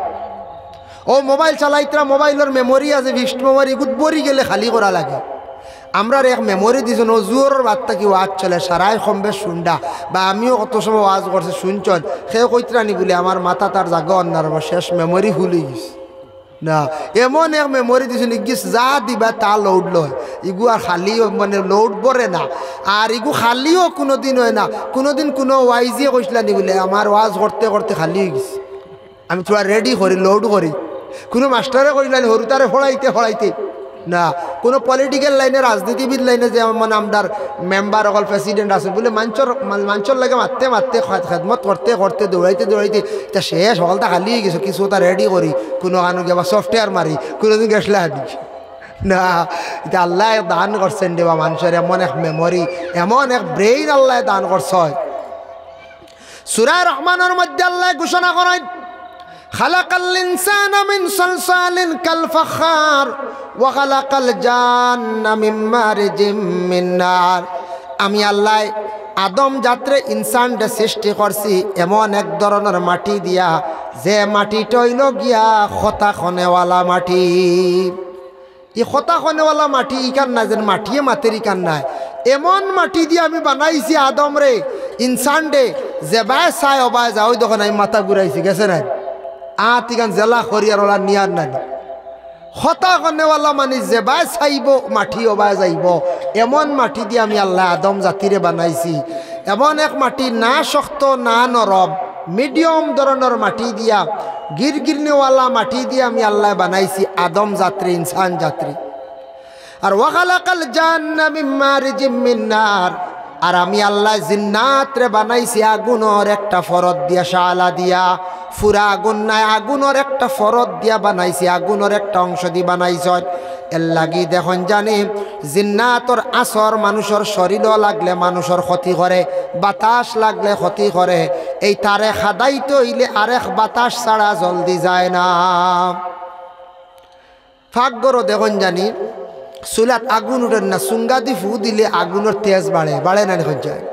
ও মোবাইল চালাইতরা, মোবাইলের মেমোরি আছে, ফিক্সড মেমোরি গুদবরি গেলে খালি করা লাগে। আমরা এক মেমোরি দিছেন ও জোরের বার্তা কি ওয়াজ চলে সারাই কম বেশ শুনডা, বা আমিও কত সময় ওয়াজ করছে শুনছন, সে কইতরানি বলে আমার মাথা তার জায়গা অন্যার শেষ মেমোরি ভুলে গেছে না। এমন এক মেমোরি দিছেন ইগিস যা দিবা তা লোড লয়, ইগু আর খালিও মানে লোড পরে না। আর ইগু খালিও কোনোদিন হয় না। কোনোদিন কোনো ওয়াইজিয়ে কইসলানি বলে আমার ওয়াজ করতে করতে খালি হয়ে গেছে, আমি তোরা রেডি করি লোড করি। কোনো মাস্টারে কইলানি হরু তারে ফড়াইতে না। কোনো পলিটিক্যাল লাইনে রাজনীতিবিদ লাইনে যে মানে আমদার মেম্বার অকল প্রেসিডেন্ট আছে বলে মাঞ্চর লাগে মারতে খেদমত করতে দৌড়াইতে তা সে সকালটা খালি হয়ে গেছে। কিছু তা রেডি করি কোনো কানো গিয়ে সফটওয়্যার মারি কোনোদিন গেছলে হাঁটি না। এটা আল্লাহ দান করছেন দেবা মানুষের এমন এক মেমোরি, এমন এক ব্রেইন আল্লাহ দান করছে। সূরা রহমানের মধ্যে আল্লাহ ঘোষণা করেন খালাকাল ইনসানা মিন সালসালিন কাল ফাখার ওয়া খালাকাল জান্না মিন মারিজিম মিন নার। আমি আল্লাহ আদম জাত্রে ইনসানকে সৃষ্টি করছি এমন এক ধরনের মাটি দিয়া যে মাটিটা হইল গিয়া খতা খনেওয়ালা মাটি। এই খতা খনেওয়ালা মাটি ইকান নাই যেন মাটিয়ে মাতের ইকান নাই, এমন মাটি দিয়ে আমি বানাইছি আদম রে ইনসান রে যে বায় চাই অবায় যাও দেখুন আমি মাথা ঘুরাইছি গেছে নাই তিকান জেলা খরিয়ার ওলা নিয়ার নানি হতা কনেওয়ালা মানে যে বায় চাইব মাটি অবায় যাইব এমন মাটি দিয়ে আমি আল্লাহ আদম জাতিরে বানাইছি। এমন এক মাটি না শক্ত না নরম, মিডিয়াম ধরনের মাটি দিয়া গিরগিরনিওয়ালা মাটি দিয়ে আমি আল্লাহ বানাইছি আদম যাত্রী ইনসান যাত্রী। আর ওয়াখালাকাল জান্না মিন মারিজিম মিন নার, আর আমি আল্লাহ জিন্নাত রে বানাইছি আগুনের একটা ফরদ দিয়া, শালা দিয়া, ফুরা আগুন নাই, আগুনের একটা ফরদ দিয়া বানাইছি, আগুনের একটা অংশ দিয়ে বানাইছ। এর লাগি দেখুন জানি জিন্নাতর আসর মানুষের শরীরও লাগলে মানুষের ক্ষতি করে, বাতাস লাগলে ক্ষতি করে। এই তারে খাদাইতে হইলে আরেক বাতাস ছাড়া জলদি যায় না। ফাঁকগরও দেখুন জানি চুলাত আগুন উঠেন না, চুঙ্গা দি ফু দিলে আগুনের তেজ বাড়ে, বাড়ে না দেখুন যায়।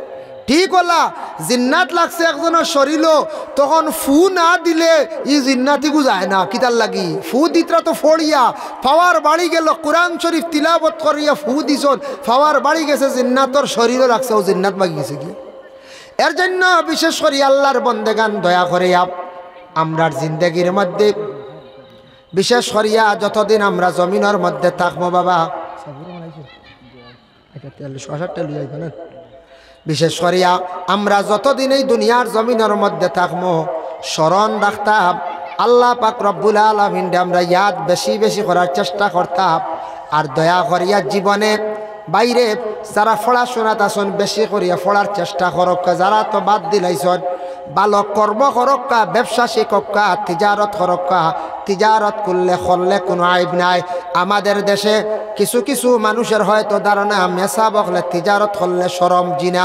ঠিক হলা জিন্নাত লাগছে একজনের শরীর, তখন ফু না দিলে ই জিন্নাতিগু যায় না। কিতার লাগি ফু দিতরা তো ফড়িয়া পাওয়ার বাড়ি গেল, কোরআন শরীফ তিলাবত করিয়া ফু দিছন, পাওয়ার বাড়ি গেছে, জিন্নাতর শরীরও রাখছে, ও জিন্নাত বাগি গেছে কি। এর জন্য বিশেষ করে আল্লাহর বন্দেগান দয়া করে আমরার জিন্দগির মধ্যে বিশেষ করিয়া যতদিন আমরা জমিনের মধ্যে থাকবো বাবা, বিশেষ করিয়া আমরা যতদিন এই দুনিয়ার জমিনের মধ্যে থাকবো স্মরণ রাখতাম আল্লাহ পাক রব্বুল আলামিন আমরা ইয়াদ বেশি বেশি করার চেষ্টা করতাম। আর দয়া করিয়া জীবনে বাইরে যারা পড়াশোনাত আসন বেশি করিয়া পড়ার চেষ্টা করক্কা, যারা তো বাদ দিলাইছন ভালো কর্ম করক্কা, ব্যবসা শিক্ষক্কা, তিজারত করক্কা। তিজারত করলে কোনো আইব নাই। আমাদের দেশে কিছু কিছু মানুষের হয়তো ধারণা মেসা বকলে তিজারত করলে শরম, জিনা,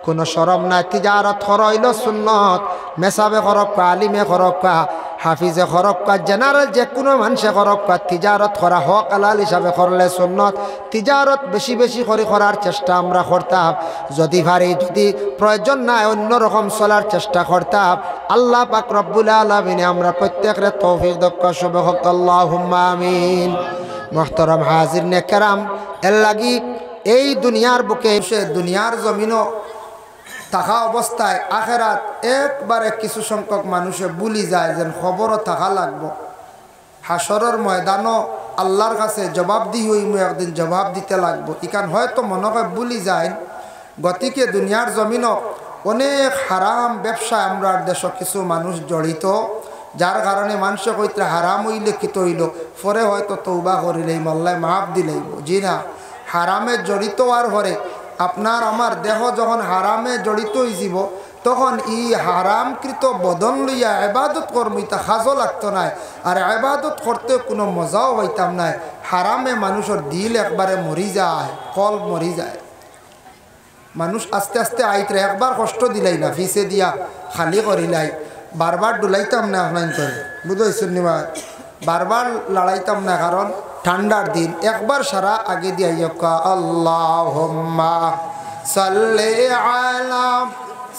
কোনো শরম নাই। তিজারত হইল সুন্নত, মেসাবে করক্কা, আলিমে করক্কা, হাফিজে করক্কা, জেনারেল যে কোনো মানুষে করক্কা, তিজারত করা হক আলাল হিসাবে করলে সুন্নত। তিজারত বেশি বেশি করে করার চেষ্টা আমরা করতাম, যদি ভারী যদি প্রয়োজন নাই অন্যরকম চলার চেষ্টা করতাম। আল্লাহ পাক রব্বুল আলামিন আমরা প্রত্যেকের তৌফিক দক্ষ শুভ হক, আল্লাহুম্মা আমিন। মুহতারাম হাজিরিনে কেরাম, এর লাগি এই দুনিয়ার বুকে সে দুনিয়ার জমিনও থাকা অবস্থায় আখেরাত একবারে কিছু সংখ্যক মানুষে ভুলি যায় যেন খবরও থাকা লাগবো। হাসরের ময়দানও আল্লাহর কাছে জবাবদিহি হইমু, একদিন জবাব দিতে লাগবো। ইকান হয়তো মনে হয় ভুলি যায়। গতিকে দুনিয়ার জমিনও অনেক হারাম ব্যবসায় আমরা দেশ কিছু মানুষ জড়িত, যার কারণে মানুষে কইতে হারাম হইলে কিত হইল, পরে হয়তো তৌবা করিলেই আল্লাহ মাফ দিলেইব। জি না, হারামে জড়িত আর হরে আপনার আমার দেহ যখন হারামে জড়িত হইব, তখন ই হারামকৃত বদন লইয়া ইবাদত করবো, তা সাজও লাগতো নাই, আর ইবাদত করতে কোনো মজাও হইতাম নাই। হারামে মানুষের দিল একবারে মরি যায়, কল মরি যায়। মানুষ আস্তে আস্তে আইতরে একবার কষ্ট দিলাই না, ফিসে দিয়া খালি করিলাই, বারবার ডুলাইতাম না আপনার করে, বুঝেছেন নিবা, বারবার লড়াইতাম না, কারণ ঠান্ডার দিন একবার সারা আগে দিয়া আল্লাহুম্মা সাল্লি আলা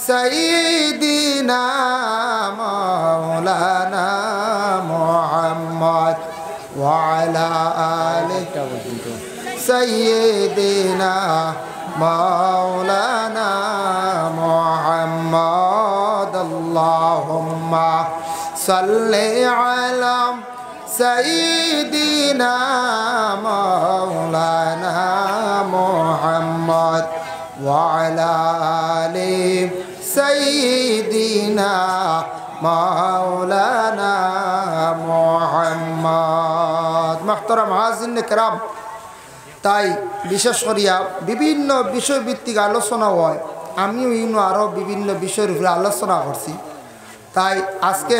সাইয়্যিদিনা মাওলানা মুহাম্মদ ওয়া আলা আলি সাইয়্যিদিনা মাওলানা মুহাম্মদ। আল্লাহুম্মা সাল্লি আলা সাইয়্যিদিনা মাওলানা মুহাম্মদ ওয়া আলা আলি সাইয়্যিদিনা মাওলানা মুহাম্মদ। মুহতারাম হাজিরিন কিরাম, তাই বিশেষ করিয়া বিভিন্ন বিষয়ভিত্তিক আলোচনা হয়, আমিও ইউনো আরও বিভিন্ন বিষয়ের উপরে আলোচনা করছি। তাই আজকে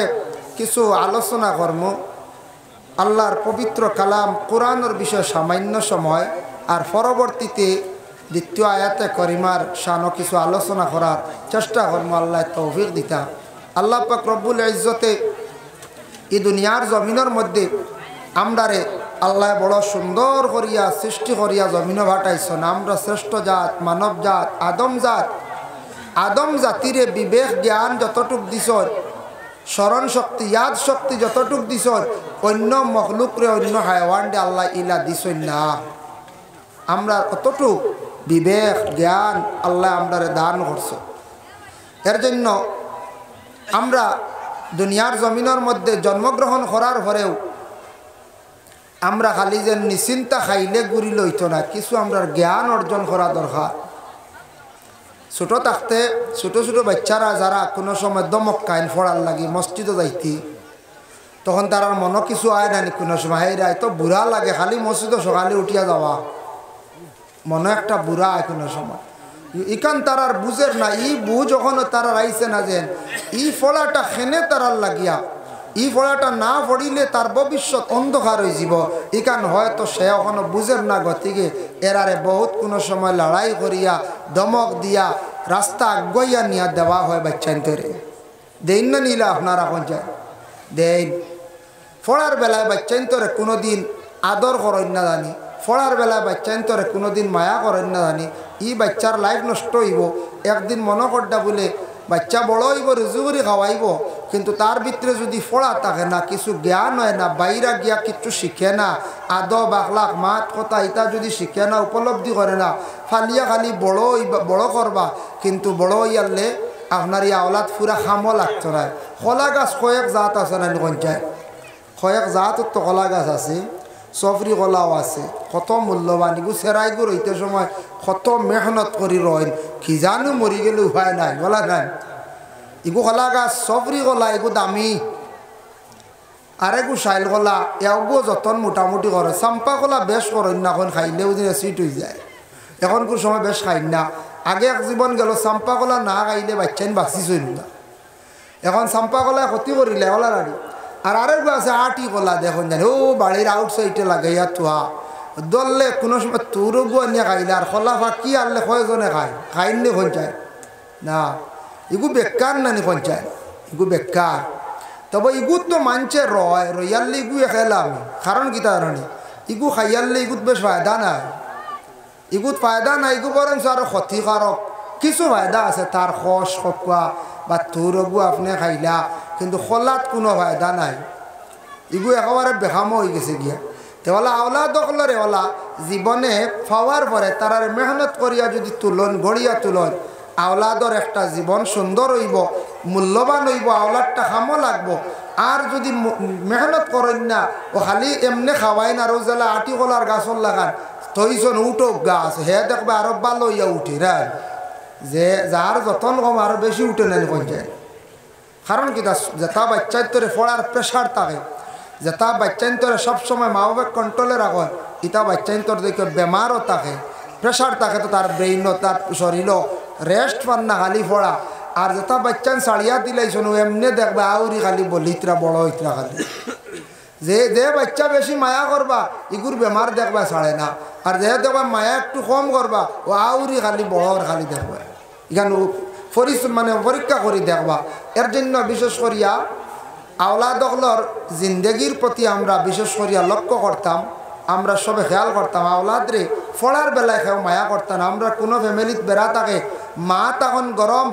কিছু আলোচনা কর্ম আল্লাহর পবিত্র কালাম কোরআনের বিষয়ে সামান্য সময়, আর পরবর্তীতে দ্বিতীয় আয়াতে করিমার শানও কিছু আলোচনা করার চেষ্টা করবো, আল্লাহ তৌফিক দিতা। আল্লাহ পাক রব্বুল ইজ্জতে এই দুনিয়ার জমিনের মধ্যে আমরারে আল্লাহ বড় সুন্দর করিয়া সৃষ্টি করিয়া জমিনে ভাটাইছেন। আমরা শ্রেষ্ঠ জাত, মানব জাত, আদম জাতিরে বিবেক জ্ঞান যতটুক দিছর, স্মরণ শক্তি, ইয়াদ শক্তি যতটুক দিছর, অন্য মখলুকরে অন্য হায়ওয়ানরে আল্লাহ ইলা দিছই না। আমরা অতটুক বিবেক জ্ঞান আল্লাহ আমরারে দান করছ। এর জন্য আমরা দুনিয়ার জমিনের মধ্যে জন্মগ্রহণ করার পরেও আমরা খালি যে নিশ্চিন্তা খাইলে গুড়ি লইত না, কিছু আমরা জ্ঞান অর্জন করা দরকার। ছোটো থাকতে ছোটো ছোটো বাচ্চারা যারা কোনো সময় দমক কাইন ফোড়ার লাগি মসজিদও যাইতি তখন তার মনে কিছু আয় না কোনো সময় হেরা তো বুড়া লাগে খালি মসজিদও সকালে উঠিয়া যাওয়া মনে একটা বুড়া আয় কোনো সময় ইকান তারার বুঝের না ই বুঝ যখন তারা আইছে না যেন ই ফোড়াটা খেনে তারার লাগিয়া ই ফোড়াটা না পড়িলে তার ভবিষ্যৎ অন্ধকার হয়ে যাব ইকান হয়তো সে এখনো বুঝের না গতিকে এরারে বহুত কোনো সময় লড়াই করিয়া দমক দিয়া রাস্তা আগুয়াইয়া নিয়া দেওয়া হয় বাচ্চান্তরে দেন না নিলে আপনারা পঞ্চায়েত দেন ফোড়ার বেলায় বাচ্চান্তরে কোনো দিন আদর করেন না জানি ফোড়ার বেলায় বাচ্চান্তরে কোনো দিন মায়া করেন না জানি ই বাচ্চার লাইফ নষ্ট হইব একদিন মনে করডা বলে বাচ্চা বড় হইব রুজুগুরি খাওয়াইব কিন্তু তার ভিতরে যদি ফোড়া থাকে না কিছু জ্ঞান হয় না বাইরা গিয়া কিছু শিখে না আদব আখলাক মাত কথা ইটা যদি শিখে না উপলব্ধি করে না ফালিয়া খালি বড় করবা কিন্তু বড় হইয়ালে আপনার এই আওলাদ পুরা খামো লাগতো না কলা গাছ কয়েক জাত আছে না কঞ্চায় কয়েক জাত তো কলা গাছ আছে সফরি কলাও আছে কত মূল্যবান এগু সেরাইগুর হইতে সময় কত মেহনত করি রয়েন কি জানো মরি গেলে উপায় নাই বলা নাই এগু কলা গাছ সফরি কলা এগু দামি আরেকু শাইল কলা এগু যতন মোটামুটি করে চাম্পা কলা বেশ করেন না এখন খাইলেও দিন এসিড হয়ে যায় এখন কোন সময় বেশ খাই না আগে এক জীবন গেল চাম্পা কলা না খাইলে বাচ্চাইন বাঁচিছই না এখন চাম্পা কলায় ক্ষতি করিলে কলা রাড়ি আর আরেকবার আছে আটি কলা দেখুন জানি ও বাড়ির আউট সাইডে লাগাইয়া থোয়া দললে কোনো সময় তোরও গুয়া নিয়ে খাইলে আর কলা ফাঁকি আনলে কয়জনে খাইন নি পঞ্চায়েত না এগু বেকার নানি পঞ্চায়েত এগু বেকার তবে ইগুত তো মানছে রয়াল্লি ইগু খেলাম কারণ কি তার ইগু খাইয়াল্লে ইগুত বেশ ফায়দা নাই ইগুত ফায়দা নাই ইগু বরং আরো ক্ষতিকারক কিছু ফায়দা আছে তার খস খকুয়া বা তোরগু আপনি খাইলা কিন্তু খোলাত কোনো ফায়দা নাই ইগু একেবারে বেহামো হয়ে গেছে গিয়া তেওয়ালা আওলা দখলরে ওলা জীবনে পাওয়ার পরে তারার মেহনত করিয়া যদি তুলন গড়িয়া তুলন আওলাদর একটা জীবন সুন্দর হইব মূল্যবান হইব আওলাদটা খামো লাগবো আর যদি মেহনত করেন না ও খালি এমনি খাওয়াই না রোজালা আটি কলার গাছর লাগান তৈজন উঠোক গাছ হে দেখবে আরো ভালো হইয়া উঠে রা যে যার যতন কম আরো বেশি উঠে নেন পঞ্চায়েত কারণ কি যেটা বাচ্চার তোরে পড়ার প্রেশার থাকে যেটা বাচ্চার তোরে সবসময় মা বাবা কন্ট্রোলে রাখেন ইটা বাচ্চার তোর দেখে বেমারও থাকে প্রেশার থাকে তো তার ব্রেইনও তার শরীরও রেস্ট পান না খালি পড়া আর যেটা বাচ্চান সাড়িয়া দিলাইছন এমনি দেখবে আউরি খালি বলিতরা বড় হইতরা খালি যে বাচ্চা বেশি মায়া করবা ইগুর বেমার দেখবা ছাড়ে না আর যে দেখবা মায়া একটু কম করবা ও আউরি খালি বড় খালি দেখবা এখানে মানে পরীক্ষা করি দেখবা এর জন্য বিশেষ করিয়া আওলাদগুলোর জিন্দগির প্রতি আমরা বিশেষ করিয়া লক্ষ্য করতাম আমরা সবে খেয়াল করতাম আওলাদরে ফড়ার বেলায় খেয়ে মায়া করতাম আমরা কোনো ফ্যামিলিত বেড়া থাকে মা তখন গরম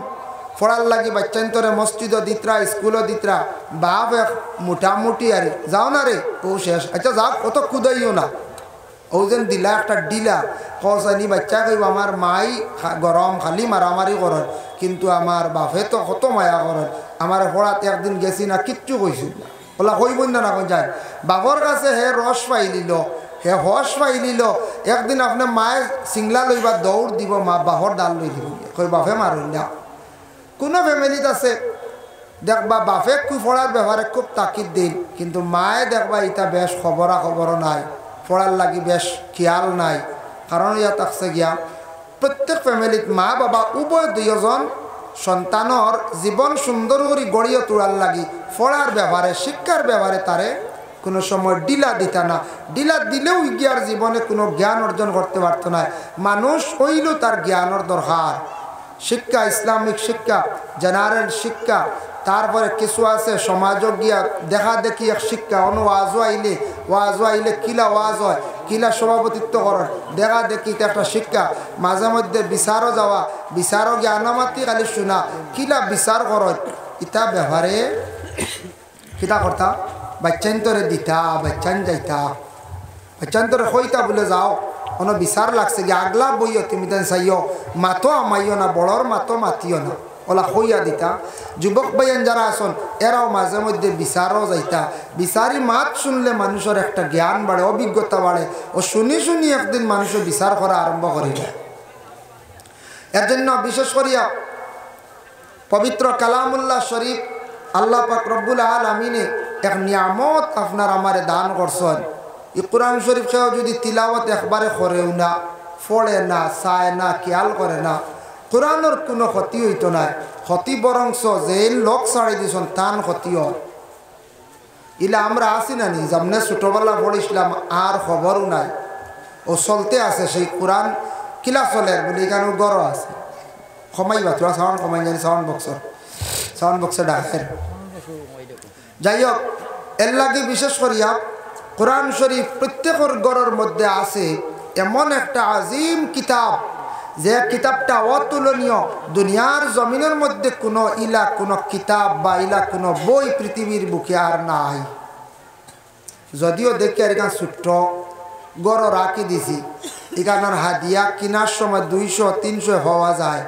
ফড়ার লাগি বাচ্চান্তরে মসজিদও দিতরা স্কুলও দিতরা বাপ এক মোটামুটি আরে যাও না রে ও শেষ আচ্ছা যাও অত কুদাইও না ও যেন দিলা একটা ডিলা কসানি বাচ্চা কইব আমার মাই গরম খালি মারামারি করেন কিন্তু আমার বাপে তো কত মায়া করেন আমার পড়াতে একদিন গেছি না কিচ্ছু কইছিল না ওলা কইবই না কোন যায় বাপর কাছে হে রস পাইলিল হে হস পাইলিল একদিন আপনার মায়ের সিংলা লইবা দৌড় দিব মা বাপর ডাল লই দিব কই বাপে মারুন না কোনো ফ্যামিলিত আছে দেখবা বাপে খুব পড়ার ব্যাপারে খুব তাকিদ দিন কিন্তু মায়ে দেখবা ইটা বেশ খবর নাই পড়ার লাগি বেশ খেয়াল নাই কারণ ইয়া থাকছে গিয়া প্রত্যেক ফ্যামিলিত মা বাবা উভয় দুইজন সন্তানর জীবন সুন্দর করে গড়িয়ে তোলার লাগি পড়ার ব্যাপারে শিক্ষার ব্যাপারে তারে কোনো সময় ডিলা দিতা না ডিলা দিলেও গিয়ার জীবনে কোনো জ্ঞান অর্জন করতে পারতো না মানুষ হইল তার জ্ঞানের দরকার শিক্ষা ইসলামিক শিক্ষা জেনারেল শিক্ষা তারপরে কিছু আছে সমাজ গিয়া দেখা দেখি এক শিক্ষা অন্য ওয়াজ আইলে কিলা ওয়াজ হয় কিলা সভাপতিত্ব করেন দেখা দেখি একটা শিক্ষা মাঝে মধ্যে বিচারও যাওয়া বিচারও জ্ঞানমাতি খালি শোনা কিলা বিচার করেন ইটা ব্যবহারে কিতা করতা বাচ্চান্তরে দিতা বাচ্চান যাইতা বাচ্চান্তরে কইতা বলে যাও অন বিচার লাগছে গিয়ে আগলা বইও তুমি তেন চাইও মাতো আমাইও না বড়র মাতো মাতিও না ওলা কইয়া দিতা যুবক ভাইয়ান যারা আসন এরাও মাঝে মধ্যে বিচারও যাইতা বিচারি মাত শুনলে মানুষের একটা জ্ঞান বাড়ে অভিজ্ঞতা বাড়ে ও শুনি একদিন মানুষের বিচার করা আরম্ভ করে যায় এর জন্য বিশেষ করিয়া পবিত্র কালামুল্লাহ শরীফ আল্লাহ পাক রব্বুল আলামিনে এক নিয়ামত আপনার আমারে দান করছেন। এই কোরআন শরীফ কেউ যদি তিলাওয়াত একবারে করেও না, পড়ে না, চায় না, খেয়াল করে না, কোরআনের কোনো ক্ষতি হইতো না। ক্ষতি বরংস যে লোক ছাড়ি দিছেন তান ক্ষতি হয়। ইলা আমরা আসি না নি যেমনে ছোটবেলা পড়িছিলাম আর খবরও নাই, ও চলতে আছে সেই কোরআন কিলা চলে বলে এখানে গড় আছে। কমাইবা তোরা সাউন্ড কমাই জানি, সাউন্ড বক্সে ডাকের। যাই হোক, এর লাগে বিশেষ করিয়া কোরআন শরীফ প্রত্যেকের গড়ের মধ্যে আছে এমন একটা আজিম কিতাব, যে কিতাবটা অতুলনীয়। দুনিয়ার জমিনের মধ্যে কোনো কিতাব বা কোনো বই পৃথিবীর বুকে আর নাই। যদিও দেখি আর এখানে ছোট্ট গড় রাখি দিছি, এখানের হাদিয়া কেনার সময় 200-300 হওয়া যায়,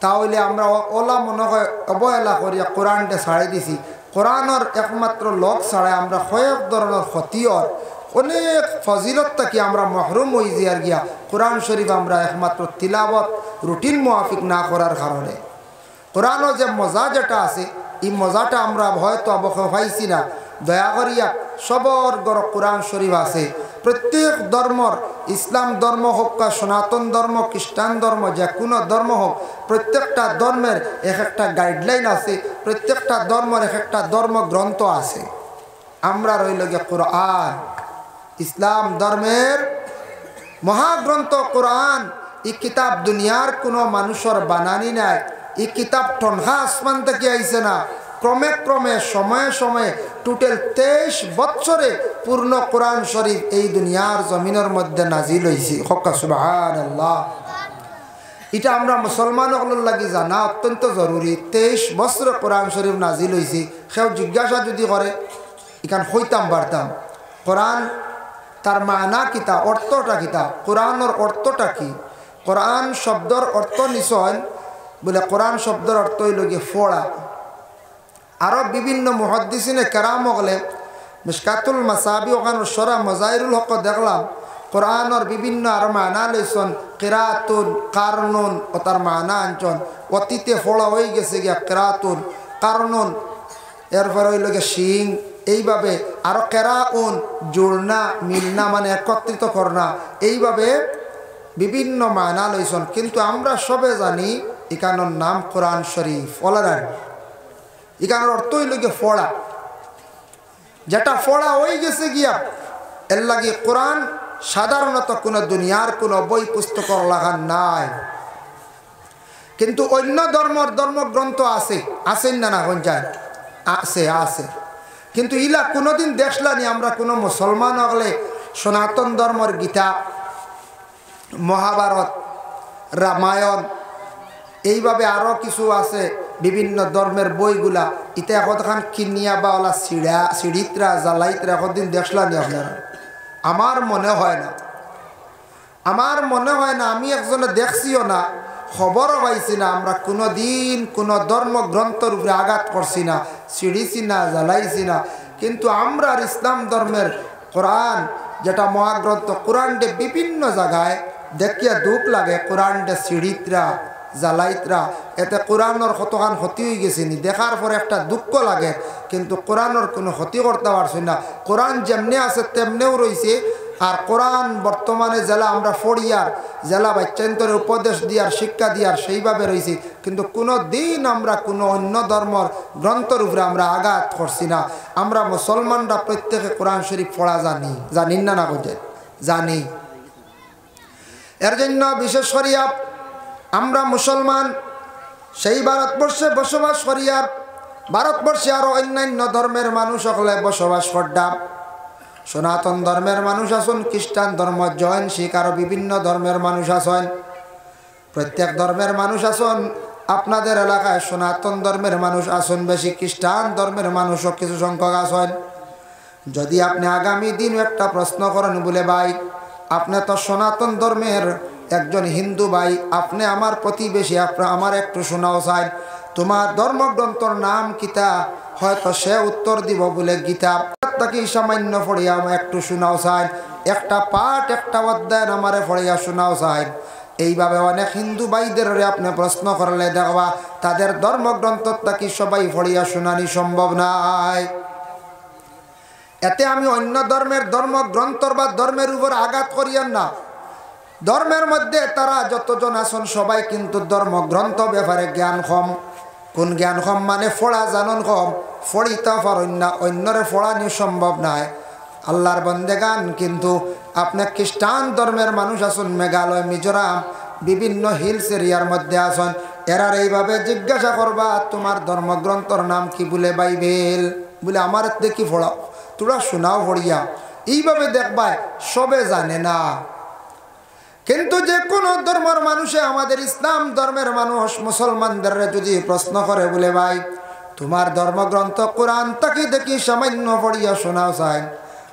তাহলে আমরা ওলা মনে হয় অবহেলা করিয়া কোরআনটা ছাড়ি দিছি। কোরআনের একমাত্র লোক ছাড়াই আমরা কয়েক ধরনের ক্ষতির অনেক ফজিলত থাকি আমরা মহরুম হয়ে যাই গিয়া। কোরআন শরীফ আমরা একমাত্র তিলাবত রুটিন মুআফিক না করার কারণে কোরআনের যে মজা যেটা আছে, এই মজাটা আমরা হয়তো পাইছি না। দয়া করিয়া সবর গড় কোরআন শরীফ আছে। প্রত্যেক ধর্মর, ইসলাম ধর্ম হোক বা সনাতন ধর্ম, খ্রিস্টান ধর্ম, যে কোনো ধর্ম হোক, প্রত্যেকটা ধর্মের এক একটা গাইডলাইন আছে, প্রত্যেকটা ধর্মের এক একটা ধর্মগ্রন্থ আছে। আমরা রইল গিয়ে কোরআন, ইসলাম ধর্মের মহাগ্রন্থ কোরআন। এই কিতাব দুনিয়ার কোনো মানুষের বানানি নাই। এই কিতাব ঠনহা আসমান থেকে আইছে না, ক্রমে ক্রমে সময়ে সময়ে টোটাল 23 বছরে পূর্ণ কোরআন শরীফ এই দুনিয়ার জমিনের মধ্যে নাজিল হয়েছে। হক্কা সুবহানাল্লাহ। এটা আমরা মুসলমানগুলোর লাগি জানা অত্যন্ত জরুরি। 23 বছরে কোরআন শরীফ নাজিল হয়েছে। সেও জিজ্ঞাসা যদি করে এখান হইতাম পারতাম কোরআন তার মানা কিতা, অর্থটা কিতা, কোরআনের অর্থটা কি? কোরআন শব্দর অর্থ নিশ্চয় বলে কোরআন শব্দের অর্থ হইল গিয়ে ফোড়া। আরও বিভিন্ন মুহাদ্দিসিনে কেরাম হলে মিশকাতুল মাসাবি ওখানে সরা মজাইরুল হক দেখলাম কোরআনের বিভিন্ন আরো মানা লইছন। কিরাতুন, কারনুন ও তার মানা আনছন। অতীতে ফোড়া হয়ে গেছে গিয়া কিরাতুন, কারনুন, এরপর হইল গিয়ে শিং। এইভাবে আরো কেরাউন, জুড়না, মিলনা মানে একত্রিত করনা, এইভাবে বিভিন্ন মানা লইছন। কিন্তু আমরা সবে জানি এখানোর নাম কোরআন শরীফ। ওলারান এখানের অর্থ হইল গিয়ে ফোড়া, যেটা ফোড়া হয়ে গেছে গিয়া। এর লাগে কোরআন সাধারণত কোনো দুনিয়ার কোনো বই পুস্তক লাগান নাই। কিন্তু অন্য ধর্মগ্রন্থ আছে, আছেন না না যায় আছে। কিন্তু ইলা কোনোদিন দেখলানি আমরা কোনো মুসলমান হলে সনাতন ধর্মের গীতা, মহাভারত, রামায়ণ, এইভাবে আরও কিছু আছে বিভিন্ন ধর্মের বইগুলা, ইতে এখন কিনিয়া বা ওলা সিঁড়িতরা জ্বালাইতরা একদিন দেখলানি আপনারা? আমার মনে হয় না। আমি একজনে দেখছিও না, খবরও পাইছি না। আমরা কোনো দিন কোনো ধর্মগ্রন্থর উপরে আঘাত করছি না, ছিঁড়িছি না, জ্বালাইছি না। কিন্তু আমরা ইসলাম ধর্মের কোরআন যেটা মহাগ্রন্থ, কোরআনটে বিভিন্ন জায়গায় দেখিয়া দুঃখ লাগে। কোরআনটে সিঁড়িতরা জ্বালাইতরা, এতে কোরআনের কতখান ক্ষতি হয়ে গেছে নি, দেখার পরে একটা দুঃখ লাগে। কিন্তু কোরআনের কোনো ক্ষতি করতে পারছি না। কোরআন যেমনি আছে তেমনিও রয়েছে। আর কোরআন বর্তমানে জেলা আমরা ফড়িয়ার জেলা বাচ্চান্তরে উপদেশ দিয়ার, শিক্ষা দিয়ার সেইভাবে রয়েছে। কিন্তু কোনো দিন আমরা কোনো অন্য ধর্মর গ্রন্থর উপরে আমরা আঘাত করছি না। আমরা মুসলমানরা প্রত্যেকে কোরআন শরীফ পড়া জানি না বুঝে জানি। এর জন্য বিশেষ করিয়া আমরা মুসলমান সেই ভারতবর্ষে বসবাস করিয়া, ভারতবর্ষে আরও অন্যান্য ধর্মের মানুষ সকলে বসবাস করতাম। সনাতন ধর্মের মানুষ আছেন, খ্রিস্টান ধর্ম, জৈন, শিখ, আরও বিভিন্ন ধর্মের মানুষ আছেন। প্রত্যেক ধর্মের মানুষ আছেন। আপনাদের এলাকায় সনাতন ধর্মের মানুষ আছেন বেশি, খ্রিস্টান ধর্মের মানুষও কিছু সংখ্যক আছেন। যদি আপনি আগামী দিন একটা প্রশ্ন করেন বলে, ভাই আপনি তো সনাতন ধর্মের একজন হিন্দু ভাই, আপনি আমার প্রতিবেশী, আমার একটু শোনাও চাই, তোমার ধর্মগ্রন্থর নাম কিতা? হয়তো সে উত্তর দিব বলে গীতা। তাকে সামান্য পড়িয়া একটু শোনাও চাই, একটা পাঠ একটা অধ্যায় আমারে পড়িয়া শোনাও চাই। এইভাবে অনেক হিন্দু ভাইদের আপনি প্রশ্ন করলে দেখবা তাদের ধর্মগ্রন্থটা কি সবাই পড়িয়া শোনানি সম্ভব নয়। এতে আমি অন্য ধর্মের ধর্মগ্রন্থর বা ধর্মের উপর আঘাত করিয়েন না। ধর্মের মধ্যে তারা যতজন আছেন সবাই কিন্তু ধর্মগ্রন্থ ব্যাপারে জ্ঞান কম। কোন জ্ঞান কম মানে ফোড়া জানন কম, ফড়িতে পারেন না, অন্যরে ফোড়ানি সম্ভব নয়। আল্লাহর বন্দেগান কিন্তু আপনি খ্রিস্টান ধর্মের মানুষ আছেন মেঘালয়, মিজোরাম, বিভিন্ন হিলস এরিয়ার মধ্যে আছেন, এরার এইভাবে জিজ্ঞাসা করবা তোমার ধর্মগ্রন্থর নাম কি? বলে বাইবেল। বলে আমার দেখি ফোড়াও, তোরা শোনাও পড়িয়া। এইভাবে দেখবায় সবে জানে না। কিন্তু যে কোনো ধর্মের মানুষে আমাদের ইসলাম ধর্মের মানুষ মুসলমানদের যদি প্রশ্ন করে বলে ভাই তোমার ধর্মগ্রন্থ কোরআন তাকে দেখি সামান্য পড়িয়া শোনাও চায়।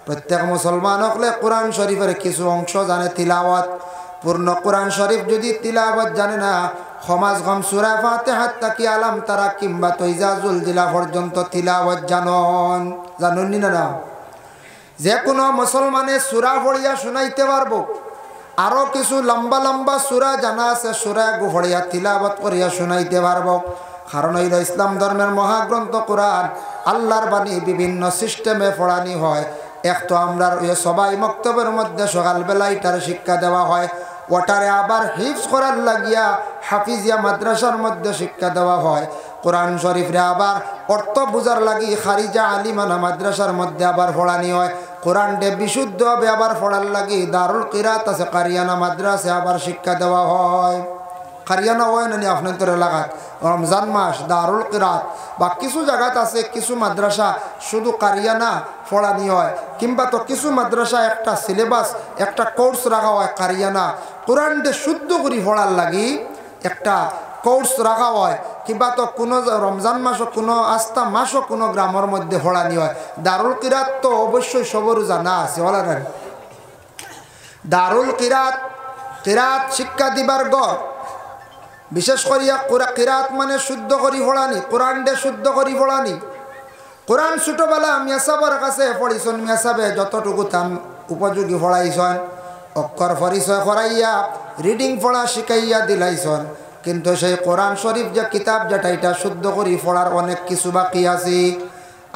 প্রত্যেক মুসলমান হলে কোরআন শরীফের কিছু অংশ জানে তিলাওয়াত। পূর্ণ কোরআন শরীফ যদি তিলাওয়াত জানে না, সমাজ গম সূরা ফাতিহা তাকি আলাম তারা কিংবা তৈজাজুল জিলা পর্যন্ত তিলাওয়াত জানুন না? যে কোনো মুসলমানে সূরা পড়িয়া শোনাইতে পারবো। আরও কিছু লম্বা লম্বা সূরা জানা আছে, সূরা পড়িয়া তিলাওয়াত করিয়া শোনাইতে পারবো। কারণ হইল ইসলাম ধর্মের মহাগ্রন্থ কোরআন আল্লাহর বাণী বিভিন্ন সিস্টেমে পড়ানি হয়। এক তো আমরা সবাই মক্তবের মধ্যে সকালবেলা এটার শিক্ষা দেওয়া হয়, ওটারে আবার হিফজ করার লাগিয়া হাফিজিয়া মাদ্রাসার মধ্যে শিক্ষা দেওয়া হয়। কোরআন শরীফরে আবার অর্থ বুঝার লাগি খারিজা আলিমানা মাদ্রাসার মধ্যে আবার পড়ানি হয়। কোরআনটে বিশুদ্ধভাবে আবার পড়ার লাগি দারুল কিরাত আছে কারিয়ানা মাদ্রাসে আবার শিক্ষা দেওয়া হয়। কারিয়ানা হয় না আপনাদের এলাকাত রমজান মাস দারুল কিরাত, বা কিছু জায়গাত আছে কিছু মাদ্রাসা শুধু কারিয়ানা পড়ানি হয়, কিংবা তো কিছু মাদ্রাসা একটা সিলেবাস একটা কোর্স রাখা হয় কারিয়ানা। কোরআনটে শুদ্ধ করে পড়ার লাগি একটা কোর্স রাখা হয়, কিংবা তো কোনো রমজান মাসও কোনো আস্থা মাসও কোনো গ্রামের মধ্যে পড়ানি হয়। দারুল কিরাত তো অবশ্যই সবরও জানা আছে ওলার। দারুল কিরাত কিরাত শিক্ষা দিবার গড়, বিশেষ করিয়া কিরাত মানে শুদ্ধ করি পড়ানি, কোরআনটে শুদ্ধ করি পড়ানি। কোরআন ছোটবেলা মেসাবার কাছে পড়িছন, মেসাবে যতটুকু তান উপযোগী পড়াইছন, অক্ষর পরিচয় করাইয়া রিডিং পড়া শিখাইয়া দিলাইছন। কিন্তু সেই কোরআন শরীফ যে কিতাব যেটা এটা শুদ্ধ করি পড়ার অনেক কিছু বাকি আছে।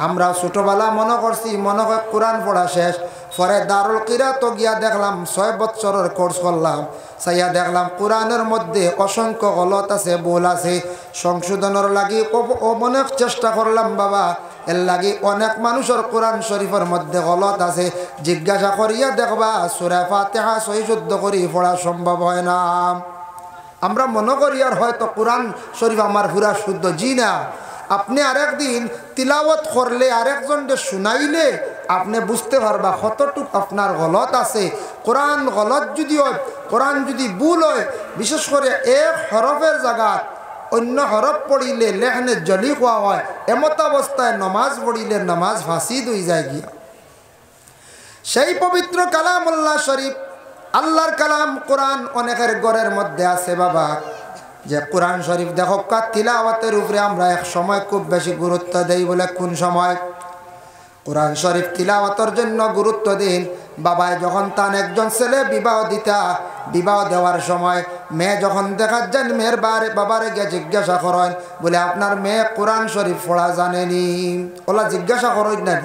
আমরা ছোটবেলা মনে করছি মনে হয় কোরআন পড়া শেষ, পরে দারুল কিরাত গিয়া দেখলাম 6 বছরের কোর্স করলাম, চাইয়া দেখলাম কোরআনের মধ্যে অসংখ্য গলত আছে, ভুল আছে। সংশোধনের লাগি অনেক চেষ্টা করলাম বাবা, এর লাগি অনেক মানুষের কোরআন শরীফের মধ্যে গলত আছে। জিজ্ঞাসা করিয়া দেখবা সূরা ফাতিহা সহি শুদ্ধ করি পড়া সম্ভব হয় না। আমরা মনে করি আর হয়তো কোরআন শরীফ আমার পুরা শুদ্ধ। জি না, আপনি আরেকদিন তিলাওয়াত করলে আরেকজনকে শুনাইলে আপনি বুঝতে পারবা কতটুক আপনার গলত আছে। কোরআন গলত যদি হয়, কোরআন যদি ভুল হয়, বিশেষ করে এক হরফের জায়গা অন্য হরফ পড়িলে লেখনে জলি খোয়া হয়, এমত অবস্থায় নমাজ পড়িলে নমাজ ফাঁসিদ হয়ে যায় গিয়া। সেই পবিত্র কালামুল্লাহ শরীফ আল্লাহর কালাম কোরআন অনেকের ঘরের মধ্যে আছে বাবা, যে কোরআন শরীফ দেখো তিলাওয়াতের উপরে আমরা এক সময় খুব বেশি গুরুত্ব দেই। বলে কোন সময়? কোরআন শরীফ তিলাওয়াতের জন্য গুরুত্ব দিন বাবায় যখন তান একজন ছেলে বিবাহ দেওয়ার সময় মেয়ে যখন দেখা যান মেয়ের বাবারে গিয়ে জিজ্ঞাসা করেন বলে আপনার মেয়ে কোরআন শরীফ পড়া জানেনি? ওলা জিজ্ঞাসা করেন না,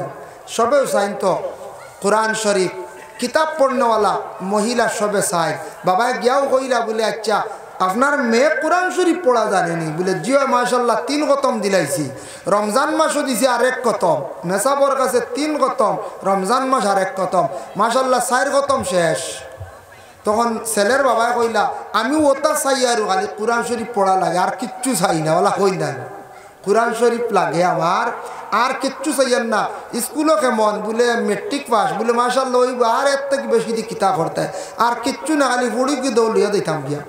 সবেও চাইন তো কোরআন শরীফ কিতাব পড়নেওয়ালা মহিলা সবে চাই। বাবায় গিয়াও কইলা বলে আচ্ছা আপনার মেয়ে কোরআন শরীফ পড়া জানেনি? বলে জিও মাশাল্লাহ 3 খতম দিলাইছি, রমজান মাসও দিছি আরেক খতম, মেসাবর কাছে 3 খতম, রমজান মাস আরেক খতম, মাশাল্লাহ 4 খতম শেষ। তখন ছেলের বাবায় কইলা আমি ওটা চাই আর খালি কোরআন শরীফ পড়া লাগে, আর কিচ্ছু চাই না। ওলা কই না, কোরআন শরীফ লাগে আমার, আর কিচ্ছু চাইয়েন না। স্কুলও কেমন? বলে মেট্রিক পাস, বলে মাশাল্লাহ ওই আর এর থেকে বেশি দিয়ে কিতাব করতে, আর কিচ্ছু না খালি ফুড়ি কি দৌড়িয়া দিতাম গিয়া।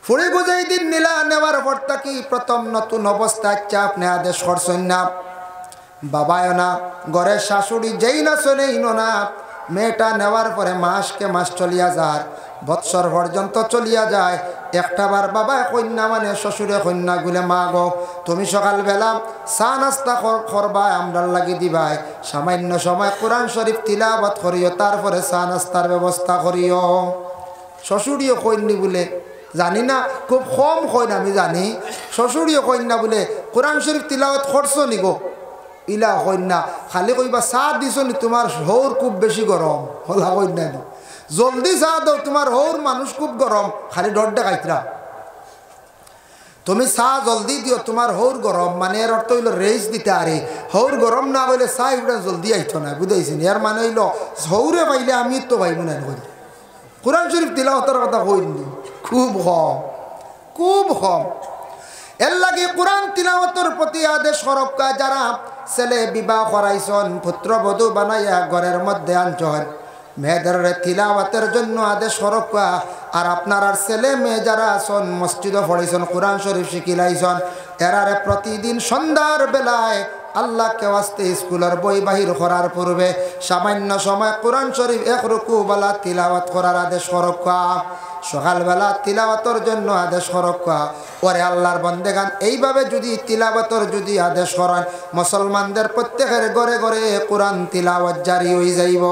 ফুড়ি বুঝাই দিন নিলা নেওয়ার পর থাকি প্রথম নতুন অবস্থায় চাপ নে আদেশ করছেন না বাবায় না, ঘরের শাশুড়ি যেই না শোনেই না। মেয়েটা নেওয়ার পরে মাসকে মাস চলিয়া যায়, বৎসর পর্যন্ত চলিয়া যায়। একটাবার বাবা কন্যা মানে শ্বশুরে কন্যা গুলে মা গো তুমি সকালবেলা চা নাস্তা করবাই আমরার লাগি দিবাই, সামান্য সময় কোরআন শরীফ তিলাওয়াত করিও, তারপরে চা নাস্তার ব্যবস্থা করিও। শ্বশুরিও কইনি বলে জানি না, খুব কম কইন আমি জানি, শ্বশুরিও কইন না বলে কোরআন শরীফ তিলাওয়াত করছো নিগো, ইলা কইন না, খালি কইবা চা দিছ নি তোমার হৌর খুব বেশি গরম, হলা কইন না নি, জলদি চা দাও তোমার হৌর মানুষ খুব গরম, খালি ডর দেখাইতরা, তুমি চা জলদি দিও তোমার হৌর গরম, মানে এর অর্থ হইল রেস দিতে আরে, হৌর গরম না হইলে চা এগুলো জলদি আইতো না, বুঝাইছেন? এর মানে হইল হৌরে পাইলে আমি তো পাইব না করি। কোরআন শরীফ তিলাওয়াতের কথা কইনি, খুব কম, খুব কম। এর লাগে কোরআন তিলাওয়াতের প্রতি আদেশ করক্কা, যারা ছেলে বিবাহ করাইছন, পুত্রবধূ বানাইয়া ঘরের মধ্যে আনছন, মেয়েদের তিলাওয়াতের জন্য আদেশ করক্কা। আর আপনার আর ছেলে মেয়ে যারা আছেন মসজিদে পড়াইছেন, কোরআন শরীফ শিখিলাইছন, এরারে প্রতিদিন সন্ধ্যার বেলায় আল্লাহকে ওয়াস্তে স্কুলের বই বাহির করার পূর্বে সামান্য সময় কোরআন শরীফ এক রুকু বেলা তিলাওয়াত করার আদেশ করক্কা। সকালবেলা তিলাওয়াতের জন্য আদেশ করক্কা। ওরে আল্লাহর বন্দেগান, এইভাবে যদি তিলাওয়াতের যদি আদেশ করেন, মুসলমানদের প্রত্যেকের ঘরে ঘরে কোরআন তিলাওয়াত জারি হয়ে যাইব,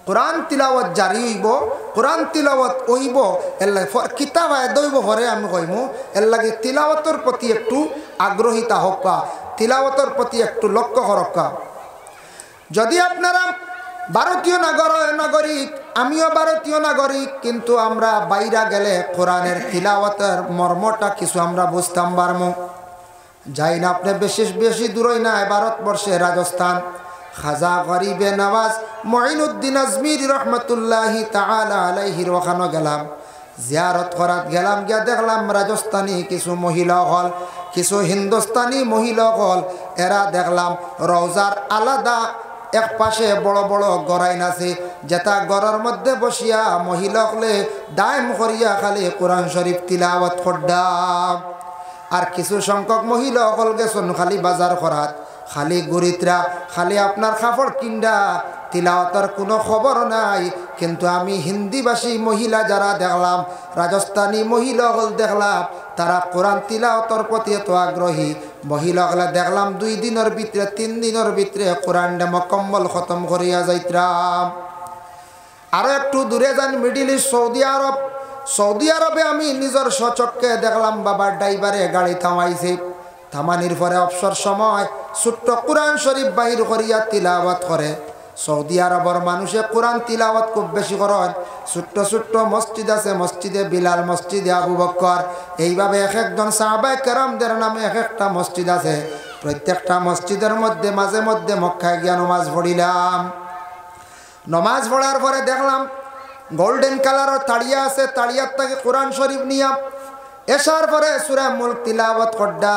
কোরআন তিলাওয়াত জারি হইব, কোরআন তিলাওয়াত হইব। এর লাগে কিতাব আয় দইব ঘরে আমি কইমু, এর লাগে তিলাওয়াতের প্রতি একটু আগ্রহিতা হক্কা, তিলাওয়াতের প্রতি একটু লক্ষ্য করক্কা। যদি আপনারা ভারতীয় নাগরিক, আমিও ভারতীয় নাগরিক, কিন্তু আমরা বাইরে গেলে কোরআনের তিলাওয়াতের মর্মটা কিছু আমরা বুঝতাম পারমু। যাই না আপনি বেশি বেশি দূরই না, ভারতবর্ষে রাজস্থান খাজা গরিবে নওয়াজ মঈনুদ্দিন আজমিরি রহমতুল্লাহি তাআলা আলাইহির ওখানে গেলাম, জিয়ারত করাত গেলাম, গিয়া দেখলাম রাজস্থানী কিছু মহিলা হল, কিছু হিন্দুস্তানি মহিলা হল, এরা দেখলাম রওজার আলাদা এক পাশে বড় বড় গড়াইন আছে, যেটা গড়ের মধ্যে বসিয়া মহিলা হলে দায়ম করিয়া খালি কোরআন শরীফ তিলাওয়াত করডা। আর কিছু সংখ্যক মহিলা হল গেছেন খালি বাজার করাত, খালি গরিতরা, খালি আপনার কাপড় কিনডা, তিলাওয়াতের কোনো খবর নাই। কিন্তু আমি হিন্দিভাষী মহিলা যারা দেখলাম, রাজস্থানী মহিলা হল দেখলাম, তারা কোরআন তিলাওয়াতের প্রতি এত আগ্রহী। মহিলা হলে দেখলাম 2 দিনের ভিতরে 3 দিনের ভিতরে কোরআনটা মোকাম্মল খতম করিয়া যাইতরাম। আরও একটু দূরে যান, মিডিল ইস্ট, সৌদি আরব। সৌদি আরবে আমি নিজের স্বচক্ষে দেখলাম বাবার ড্রাইভারে গাড়ি থামাইছে, থামানির পরে অবসর সময় ছোট্ট কোরআন শরীফ বাহির করিয়া তিলাওয়াত করে। সৌদি আরবের মানুষে কোরআন তিলাওয়াত খুব বেশি করেন। ছোট্ট ছোট্ট মসজিদ আছে, মসজিদে বিলাল, মসজিদে আবু বকর, এইভাবে এক একজন সাহাবায়ে কেরামদের নামে এক একটা মসজিদ আছে। প্রত্যেকটা মসজিদের মধ্যে মাঝে মধ্যে মক্কায় গিয়া নমাজ পড়িলাম। নমাজ পড়ার পরে দেখলাম গোল্ডেন কালারের তাড়িয়া আছে, তাড়িয়ার থেকে কোরআন শরীফ নিয়া এসার পরে সূরা মুলক তিলাওয়াত করডা,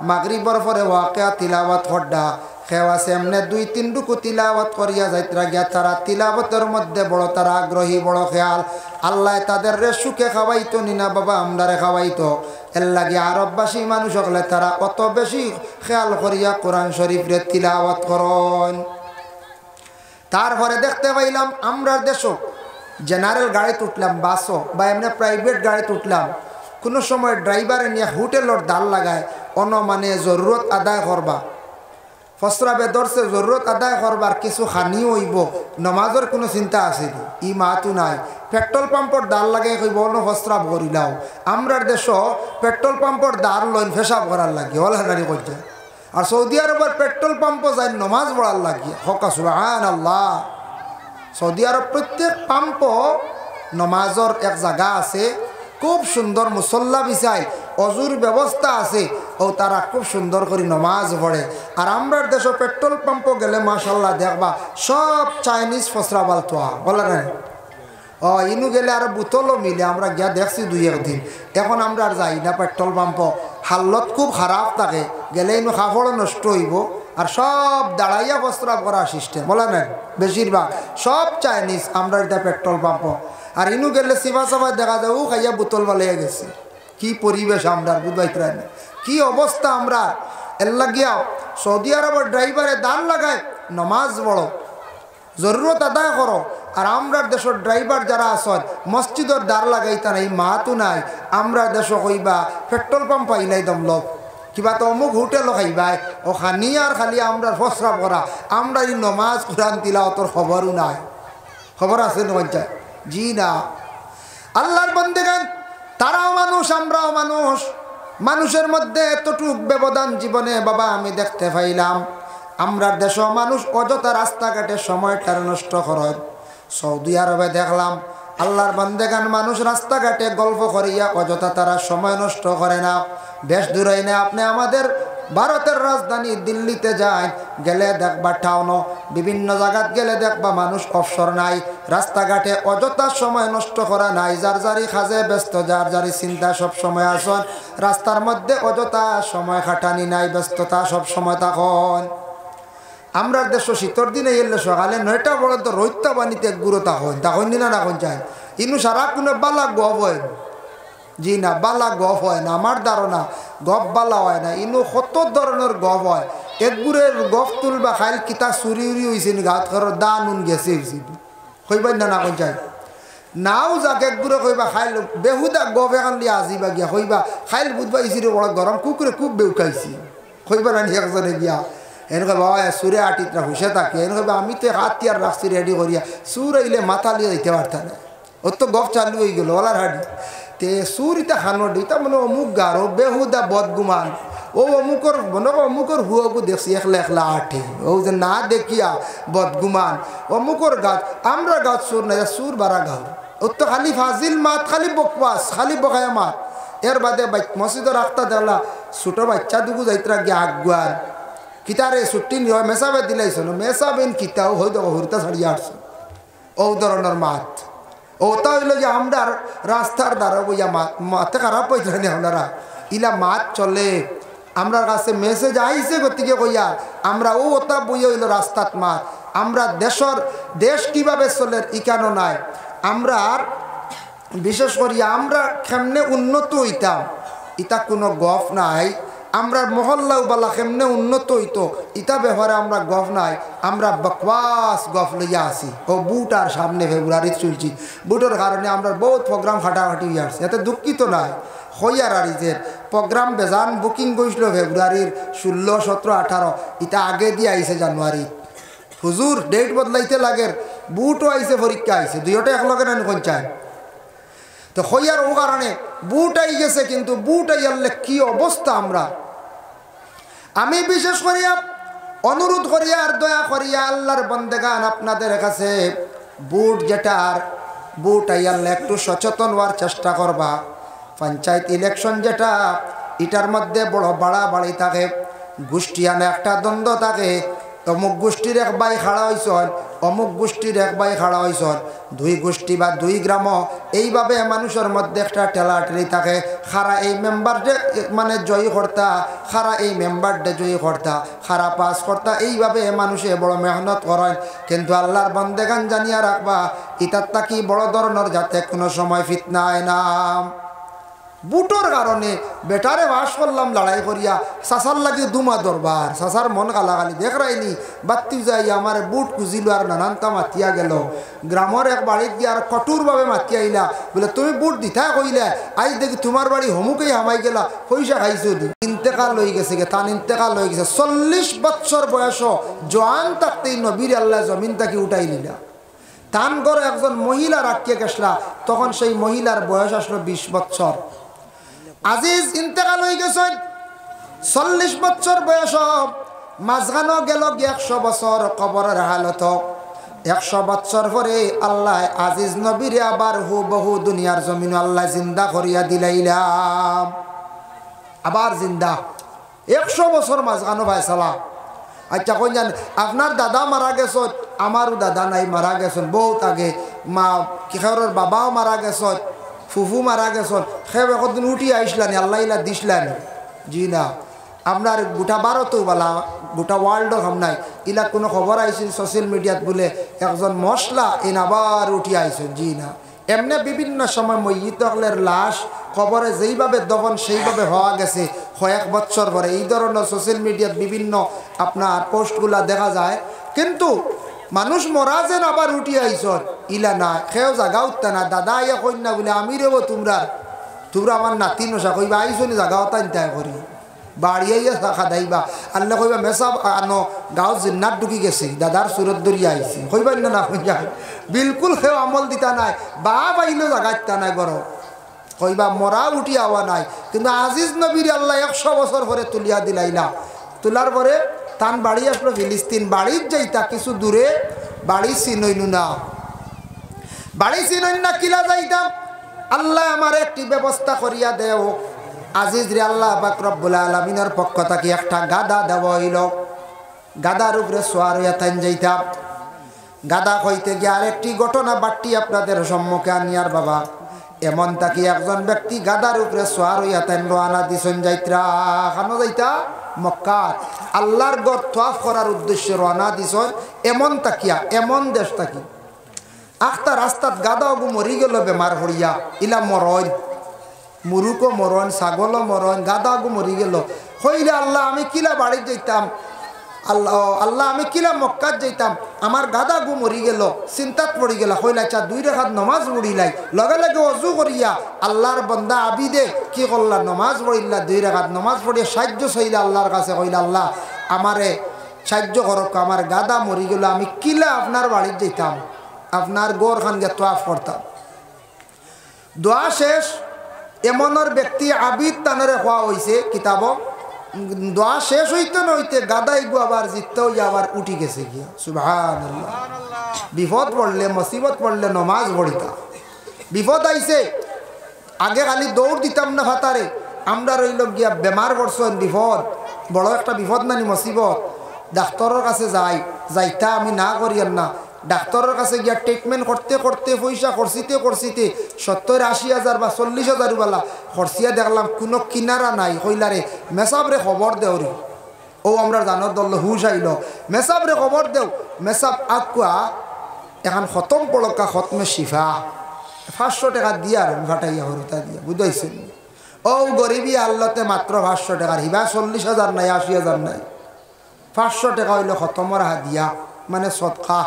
মাগরিবর পরে ওয়াকিয়া তিলাওয়াত করডা, খেওয়া সেমনে 2-3 রুকু তিলাওয়াত করিয়া যাইতরা গিয়া তারা তিলাওয়াতের মধ্যে বড় তারা আগ্রহী, বড় খেয়াল। আল্লাহ তাদের রে সুখে খাওয়াইতো নিনা বাবা আমরারে খাওয়াইতো। এর লাগে আরববাসী মানুষ হলে তারা অত বেশি খেয়াল করিয়া কোরআন শরীফ রে তিলাওয়াত করেন। তারপরে দেখতে পাইলাম আমরা দেশও জেনারেল গাড়িতে উঠলাম, বাসও বা এমনি প্রাইভেট গাড়িতে উঠলাম, কোনো সময় ড্রাইভারে নিয়ে হোটেলের দাল লাগায়, মানে জরুরত আদায় করবা, ফসরাবে ধরছে জরুরত আদায় করবার, কিছু খানিও হইব, নমাজের কোনো চিন্তা আছে ই মাহাতো নাই। পেট্রোল পাম্পর দাল লাগাই কইব অন্য ফসরাব করিলাও। আমরার দেশ পেট্রোল পাম্পর দাল লইন ফেসাব করার লাগে হলারি করছে। আর সৌদি আরবের পেট্রোল পাম্পও যায় নমাজ পড়ার লাগে। হকা সুবহানাল্লাহ। সৌদি আরব প্রত্যেক পাম্প নমাজের এক জায়গা আছে, খুব সুন্দর মুসল্লা বিছাই, অজুর ব্যবস্থা আছে, ও তারা খুব সুন্দর করে নমাজ পড়ে। আর আমরা দেশে পেট্রোল পাম্পও গেলে মাশাল্লাহ দেখবা সব চাইনিজ ফসরাবাল তোয়া বলে না। ইনু গেলে আর বোতলও মিলে, আমরা গিয়া দেখছি 2-1 দিন। এখন আমরা আর যাই না পেট্রোল পাম্প, হালত খুব খারাপ থাকে, গেলে ইনু কাপড় নষ্ট হইব। আর সব দাঁড়াইয়া ফসরাব করা সিস্টেম বলে না, বেশিরভাগ সব চাইনিজ। আমরা এটা পেট্রোল পাম্প আর ইনু গেলে সিফা সাফা দেখা যায় ও খাইয়া বোতল বালাইয়া গেছে। কি পরিবেশ আমরা বুঝবাইতে না, কি অবস্থা আমরা। এর লাগিয়া সৌদি আরবের ড্রাইভারে দান লাগায়, নমাজ পড়ো, জরুরত আদায় করো। আর আমরা দেশের ড্রাইভার যারা আছেন মসজিদের দ্বার লাগাইতা নাই, মাহাতো নাই। আমরা দেশ কইবা পেট্রোল পাম্প আইলাই দম লোক কিবা তো অমুক হোটেলও খাইবাই, ও খানি আর খালি আমরা ফসরাব করা। আমরা এই নমাজ কোরআন তিলাওয়াতের খবরও নাই। খবর আছে নয় জি না। আল্লাহর বান্দাগণ, তারাও মানুষ, আমরাও মানুষ। মানুষের মধ্যে এতটুক ব্যবধান জীবনে বাবা আমি দেখতে পাইলাম। আমরা দেশ মানুষ অযথা রাস্তাঘাটে সময়টা নষ্ট করে। সৌদি আরবে দেখলাম আল্লাহর বান্দাগণ, মানুষ রাস্তাঘাটে গল্প করিয়া অযথা তারা সময় নষ্ট করে না। বেশ দূরে না, আপনি আমাদের ভারতের রাজধানী দিল্লিতে যায় গেলে দেখবা টাউনও বিভিন্ন জায়গাত গেলে দেখবা মানুষ অবসর নাই, রাস্তাঘাটে অযথা সময় নষ্ট করা নাই। যার যারি কাজে ব্যস্ত, যার যারি চিন্তা সব সময় আসন। রাস্তার মধ্যে অযথা সময় খাটানি নাই, ব্যস্ততা সব সময় তখন। আমরা দেশ শীতর দিনে এলে সকালে 9টা পর্যন্ত রৈত্যা বানিতে গুঁড়ো তখন দিনা রাখন চাই। ইনু সারা কোনো বালা গপ হয়, জি না, বালা গপ হয় না। আমার ধারণা গপ বালা হয় না, ইনু কত ধরনের গপ হয়। একগুড়ের গপ তুলবা খাইল কিতা চুরি উড়ি হয়েছে নি, গাত ঘর দা নুন গেছে কইবা না না কোন চাই নাও যাক একগুড়ে কইবা খাইল বেহুদা গপ এখান দিয়ে আজিবা গিয়া কইবা খাইল বুধবা ইসিরে বড় গরম কুকুরে খুব বেউ খাইছি কইবা না একজনে গিয়া এনেকে বাবা সুরে আটিতরা হুসে থাকে। এনেকে আমি তো হাত তিয়ার রাখছি রেডি করিয়া, সুর আইলে মাথা লিয়ে দিতে পারতাম না। ওর তো গপ চালু হয়ে গেল ওলার হাড়ি তে সুরিতে খানো দিতা মানে অমুক গারো বেহুদা বদগুমান। ও অমুকর মনে অমুকর হুয়াগু দেখছি একলা একলা আঠে, ও যে না দেখিয়া বদগুমান অমুকর গাছ। আমরা গাছ সুর না, সুর বাড়া গাও। ওর তো খালি ফাজিল মাত, খালি বকবাস, খালি বকায়া মাত। এর বাদে মসজিদের রাস্তা দেখলা ছোটো বাচ্চা দুগু যাইতরা গিয়া আগুয়ার কিতারে ছুটি নিয়ে মেসাবে দিলাইছ মেসাবেন কিতাও হয়তো হরিতা ছাড়িয়ে আসছো। ও ধরনের মাত ওটা হইল যে আমরা রাস্তার দ্বারা বইয়া মাতে খারাপ হয়েছে আপনারা ইলা মাত চলে। আমরা কাছে মেসেজ আইসে গতিকে কইয়া আমরা ও ওটা বইয়া হইল রাস্তাত মাত। আমরা দেশ কিভাবে চলে ইকানো নাই। আমরা বিশেষ করি আমরা কেমনে উন্নত হইতাম ইটা কোনো গফ নাই। আমরা মহল্লাও বালা কেমনে উন্নত হইতো ইটা ব্যাপারে আমরা গফ নাই। আমরা বকওয়াস গফ লইয়া আসি। ও বুট আর সামনে ফেব্রুয়ারি চলছি, বুটের কারণে আমরা বহুত প্রোগ্রাম ফাটাফাটি হয়ে আসছি। এতে দুঃখিত নাই হইয়ার আরিজের প্রোগ্রাম বেজান বুকিং করছিল ফেব্রুয়ারির 16, 17, 18 ইটা আগে দিয়ে আইছে জানুয়ারি। হুজুর ডেট বদলাইতে লাগে, বুটও আইছে, পরীক্ষা আইছে, দুইটা একলগে না কোন চায় তো হইয়ার ও কারণে বুট আই গেছে। কিন্তু বুট আইয়ারলে কি অবস্থা আমরা। আমি বিশেষ করিয়া অনুরোধ করিয়া আর দয়া করিয়া আল্লাহর বন্দেগান আপনাদের কাছে বুট যেটার বুট আইয়ারলে একটু সচেতন হওয়ার চেষ্টা করবা। পঞ্চায়েত ইলেকশন যেটা এটার মধ্যে বড় বাড়াবাড়ি থাকে, গোষ্ঠীয়ানে একটা দ্বন্দ্ব থাকে। অমুক গোষ্ঠীর এক বাই খাড়া হয়েছেন, অমুক গোষ্ঠীর এক বাই খাড়া হয়েছেন, দুই গোষ্ঠী বা দুই গ্রাম এইভাবে মানুষের মধ্যে একটা ঠেলাঠেলি থাকে। খারা এই মেম্বারডে মানে জয়ী কর্তা, খারা এই মেম্বারডে জয়ী কর্তা, খারা পাস কর্তা, এইভাবে মানুষে বড় মেহনত করেন। কিন্তু আল্লাহর বন্দেগান জানিয়া রাখবা ইতার তাকি বড় ধরনের যাতে কোনো সময় ফিতনা হয় না। বুটোর কারণে বেটারে বাস করলাম লড়াই করিয়া, চাচার লাগি দুমা দরবার, চাচার মন গালাগালি দেখ রাইনি বাত্তি যাই আমার বুট খুঁজিল আর নানানটা মাতিয়া গেল। গ্রামের এক বাড়িত গিয়ে আর কঠোরভাবে মাতিয়া আইলা, বলে তুমি বুট দিথা কইলে আই দেখি তোমার বাড়ি হমুকেই হামাই গেলা, পয়সা খাইছো দি। ইন্তেকাল হয়ে গেছে গে, তান ইন্তেকাল হয়ে গেছে 40 বছর বয়স জোয়ান থাকতেই নবীর আল্লাহ জমিন তাকে উঠাই নিলা। তান করে একজন মহিলা রাখিয়ে গেছলা, তখন সেই মহিলার বয়স আসলো 20 বছর। আজিজ ইন্তেকাল হয়ে গেছেন 40 বছর বয়স, মাঝখানো গেল 100 বছর কবরের হালত। 100 বছর পরে আল্লাহ আজিজ নবীরে আবার হুবহু দুনিয়ার জমিন আল্লাহ জিন্দা করিয়া দিলাইলাম, আবার জিন্দা। 100 বছর মাঝখানো ভাইসালা। আচ্ছা কোন জান আপনার দাদা মারা গেছেন, আমারও দাদা নাই, মারা গেছেন বহুত আগে। মা কিশোরের বাবাও মারা গেছেন, ফুফু মারা গেছেন, খেয়ে একদিন উঠি আইসলানি আল্লাহ ইলা দিসলানি। জি না, আপনার গোটা ভারতেও বলা গোটা ওয়ার্ল্ডও হাম নাই ইলা কোনো খবর আইসেন সোশ্যাল মিডিয়াত বলে একজন মশলা এন আবার উঠি আইসেন। জি না, এমনি বিভিন্ন সময় মইয়িতলের লাশ খবরে যেইভাবে দফন সেইভাবে হওয়া গেছে কয়েক বছর পরে এই ধরনের সোশ্যাল মিডিয়াত বিভিন্ন আপনার পোস্টগুলা দেখা যায়। কিন্তু মানুষ মরা যেন আবার উঠি আইসর ইলা না, খেয়েও জাগা উঠতে না। দাদা ইয়া কন্যা বলে আমি রেব তোমরা আমার নাতি নশা কইবা আইসনি জাগা তাই করি বাড়িয়ে খাদাইবা আল্লাহ কইবা মেসাব আনো গাঁও জিন্নাত ঢুকি গেছি দাদার সুরত দরিয়া আইছি কইবাই না কইয়া বিলকুল সেও আমল দিতা নাই বা বাইলেও জাগাইতা নাই বড় কইবা মরা উঠি আওয়া নাই কিন্তু আজিজ নবীর আল্লাহ 100 বছর পরে তুলিয়া দিলাইলা তোলার পরে তান বাড়ি আসলো ফিলিস্তিন বাড়ির যাইতা কিছু দূরে বাড়ি চিনইনু না বাড়ি চিনইন না কিলা যাইতাম আল্লাহ আমার একটি ব্যবস্থা করিয়া দেও আজিজ রে আল্লাহ পাক রব্বুল আলামিনের পক্ষ থেকে একটা গাদা দেওয়া হইল গাদার উপরে সোয়ার হইয়া তাইন যাইতাম গাদা হইতে গিয়ে আরেকটি ঘটনা বাট্টি আপনাদের সম্মুখে আনিয়ার বাবা এমন তাকি একজন ব্যক্তি গাদার উপরে সোয়ার হইয়া তাইন রওনা দিছেন যাইত্রা খানো যাইতা মক্কা আল্লাহর ঘর তওয়াফ করার উদ্দেশ্যে রওনা দিছেন এমন তাকিয়া এমন দেশ তাকি আখতা রাস্তাত গাদা গু মরি গেল বেমার হইয়া ইলা মরণ মুরুকো মরণ ছাগলও মরণ গাদা গু মরি গেল হইলে আল্লাহ আমি কিলা বাড়ি যাইতাম আল্লাহ আমি কিলা মক্কাত যাইতাম আমার গাদা গু মরি গেল চিন্তাত পড়ি গেল হইলা চা 2 রাকাত নামাজ পড়িলাই লগে লগে ওযু করিয়া আল্লাহর বান্দা আবিদে কি করলা নামাজ পড়িলা 2 রাকাত নামাজ পড়ে সাহায্য চাইলা আল্লাহর কাছে কইলা আল্লাহ আমারে সাহায্য করক আমার গাদা মরি গেল আমি কিলা আপনার বাড়ি যাইতাম আপনার গোর খান গে তওয়াফ করতাম দোয়া শেষ এমনর ব্যক্তি আবিদ তানরে হওয়া হইছে কিতাব দোয়া শেষ হইতে নইতে গাদাই গু আবার জিততে হইয়া আবার উঠি গেছে গিয়া সুবহানাল্লাহ বিপদ পড়লে মুসিবত পড়লে নমাজ পড়িতা বিপদ আইছে আগে খালি দৌড় দিতাম না ফাতারে আমরা রইল গিয়া বেমার পড়ছেন বিপদ বড় একটা বিপদ নানি মুসিবত ডাক্তারের কাছে যাইতা আমি না করিয়ান না ডাক্তারের কাছে গিয়া ট্রিটমেন্ট করতে করতে পয়সা খরচিতে 70-80 হাজার বা 40 হাজার বালা খরচিয়া দেখলাম কোনো কিনারা নাই কইলারে মেসাবরে খবর দেওরি ও আমরা জানার দল হুশ আইল মেসাবরে খবর দেও মেসাব আকুয়া এখন খতম পড়কা খতমে শিফা 500 টাকা দিয়া আর ঘাটাইয়া হরতা দিয়া বুঝাইছেন ও গরিবী আল্লাতে মাত্র 500 টাকার হিবা 40 হাজার নাই 80 হাজার নাই 500 টাকা হইল খতমর হাদিয়া মানে সদকা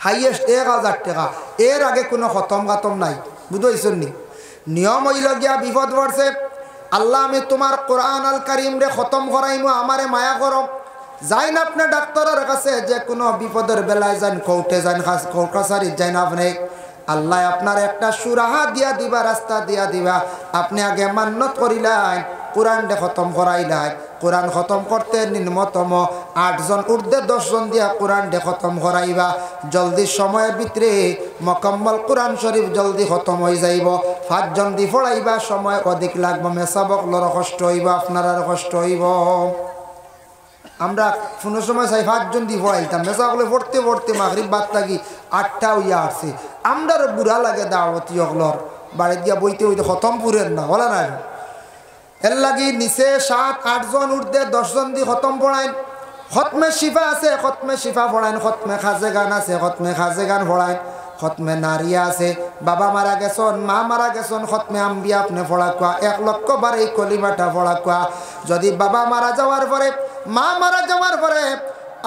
হাইয়েস্ট 1000 টাকা এর আগে কোনো খতম গাতম নাই বুঝাইছেন নি নিয়ম হইল গিয়া বিপদ পড়ছে আল্লাহ আমি তোমার কোরআন আল কারিম রে খতম করাইমু আমারে মায়া করো যাই না আপনি ডাক্তারের কাছে যে কোনো বিপদের বেলায় যান কোর্টে যান কাছারি যান আপনি আল্লাহ আপনার একটা সুরাহা দিয়া দিবা রাস্তা দিয়া দিবা আপনি আগে মান্নত করিলাই কোরআন দে খতম করাইলাই কোরআন খতম করতে নিম্নতম 8 জন ঊর্ধ্বে 10 জন দিয়া কোরআন দে খতম করাইবা জলদি সময়ের ভিতরে মুকম্মল কোরআন শরীফ জলদি খতম হয়ে যাইব 5 জন দি পড়াইবা সময় অধিক লাগবে মেসাবক লর কষ্ট হইব আপনার আর কষ্ট হইব আমরা কোনো সময় চাই 5 জন দি পড়াইতাম মেসাবলে পড়তে পড়তে মাগরিব বাদ থাকি 8টা হইয়া আসছে আমরার বুড়া লাগে দাওয়াতি অগলর বাড়ি দিয়া বইতে হইতে খতম পুরেন না বলা না এর লাগি নিচে 7-8 জন ঊর্ধ্বে 10 জন দি খতম পড়াইন খতমে শিফা আছে খতমে শিফা পড়াইন খতমে খাজে গান আছে খতমে খাজে গান পড়াইন খতমে নারিয়া আছে বাবা মারা গেছন মা মারা গেছন খতমে আম্বিয়া আপনি পড়া কোয়া 1 লক্ষ বার এই কলিমাটা পড়া কোয়া যদি বাবা মারা যাওয়ার পরে মা মারা যাওয়ার পরে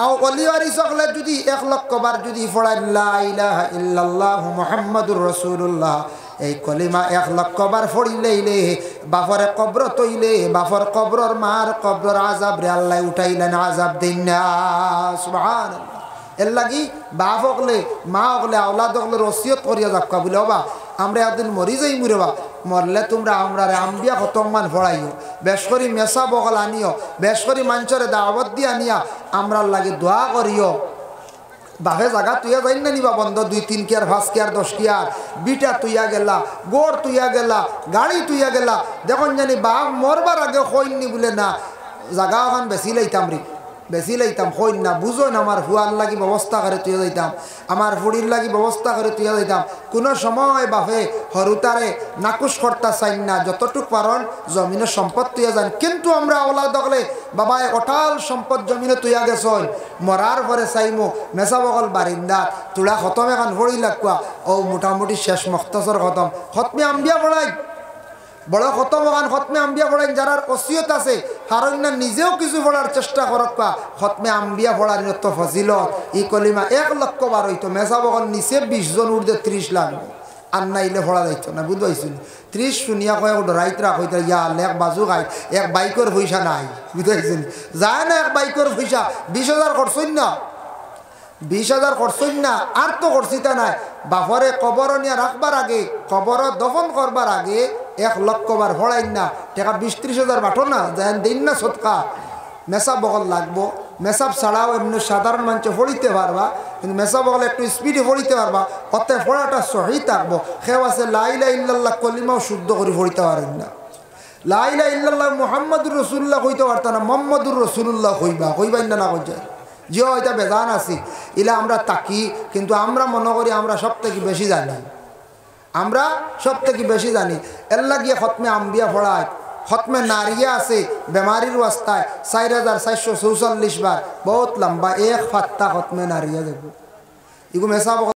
আও অলিওয়ারি সকলে যদি 1 লক্ষ বার যদি পড়াই লা ইলাহা ইল্লাল্লাহ মুহাম্মাদুর রাসূলুল্লাহ এই কলিমা 1 লক্ষ বার পড়িলেইলে বাফরে কবর তৈলে বাফর কবরর মার কবরর আযাব রে আল্লাহ উঠাইলেন আযাব দেন না সুবহানাল্লাহ এর লাগি বাপ হকলে মা হকলে আওলাদ হকলে ওসিয়ত করিয়া যাক্কা বলে বাবা আমরা একদিন মরি যাই মুরেবা মরলে তোমরা আমরা আম্বিয়া খতমান পড়াইও বেশ করি মেসা বকল আনিও বেশ করি মানুষের দাওয়াত দিয়ে আনিয়া আমরা লাগে দোয়া করিও বাপে জায়গা তুইয়া যাই না নিবা বন্ধ 2-3 কেয়ার 5 কেয়ার 10 কেয়ার বিটা তুইয়া গেলা গোড় তুইয়া গেলা গাড়ি তুইয়া গেলা দেখুন জানি বাপ মরবার আগে হইনি বলে না জায়গা ওখান বেশি লাইতাম রে বেশি লাইতাম হইন না বুঝো না আমার ফুয়ার লাগি ব্যবস্থা করে তুইয়া যাইতাম আমার ফুড়ির লাগি ব্যবস্থা করে তুইয়া যাইতাম কোনো সময় বাপে হরুতারে নাকুশ করতা চাই না যতটুক পারন জমিনের সম্পদ তুইয়া যান কিন্তু আমরা ওলা দখলে বাবায় অটাল সম্পদ জমিনে তুইয়া গেছন মরার পরে চাইমো মেসা বকল বারিন্দা তোরা খতম এখন ভরি লাগুয়া ও মোটামুটি শেষ মখতসর খতম খতমে আম্বিয়া পড়াই বড় খতম ওখান খতমে আম্বিয়া পড়াই যারার ওসিয়ত আছে কারণ না নিজেও কিছু পড়ার চেষ্টা করক খতমে আম্বিয়া পড়ার নিয়ত ফজিলত ই কলিমা 1 লক্ষ বার হইতো মেসা বকল নিচে 20 জন ঊর্ধ্বে 30 লাগবে আর নাইলে ফোড়া যাইতো না বুঝবাইছিল 30 শুনিয়া কয়েক রাইত রাখ হইতে ইয়াল এক বাজু খাই এক বাইকের পয়সা নাই বুঝাইছেন যায় না এক বাইকের পয়সা 20,000 খরচই না 20,000 খরচই না আর তো খরচি তা নাই বাপরে কবর নিয়ে রাখবার আগে কবর দফন করবার আগে 1 লক্ষ বার ফড়াই না টাকা 20-30,000 বাটো না যেন দিন না সৎকা মেসা বগল লাগবো মেসাব ছাড়াও এমনি সাধারণ মানুষ ফড়িতে পারবা কিন্তু মেসা বগল একটু স্পিডে ফড়িতে পারবা অতএব ফড়াটা সহি থাকবো কেউ আছে লা ইলাহা ইল্লাল্লাহ কলিমাও শুদ্ধ করে ফড়িতে পারেন না লা ইলাহা ইল্লাল্লাহ মুহাম্মাদুর রাসূলুল্লাহ কইতে পারতা না মুহাম্মাদুর রাসূলুল্লাহ কইবাই না কইযায় যে এটা বেজান আছি ইলা আমরা তাকি কিন্তু আমরা মনে করি আমরা সব থেকে বেশি জানি আমরা সব থেকে বেশি জানি এল্লা গিয়ে খতমে আম্বিয়া ফড়ায় খতমে নারিয়া আছে বেমারির অবস্থায় 4,444 বার বহুত লম্বা এক ফাত্তা খতমে নারিয়া দেখো এগুলো মেসা